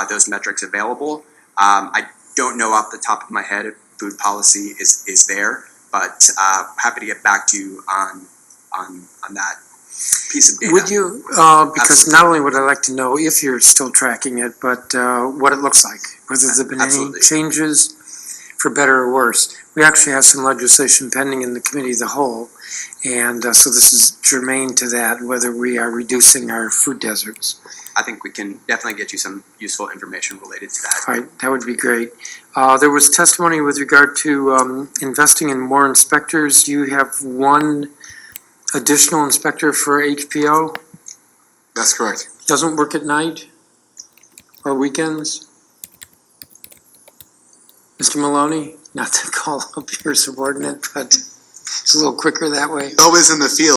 those metrics available. I don't know off the top of my head if food policy is there, but happy to get back to you on that piece of data. Would you, because not only would I like to know if you're still tracking it, but what it looks like, whether there have been any changes for better or worse. We actually have some legislation pending in the Committee of the Whole, and so this is germane to that, whether we are reducing our food deserts. I think we can definitely get you some useful information related to that. All right, that would be great. There was testimony with regard to investing in more inspectors. You have one additional inspector for HPO? That's correct. Doesn't work at night or weekends? Mr. Maloney, not to call up your subordinate, but it's a little quicker that way. Always in the field.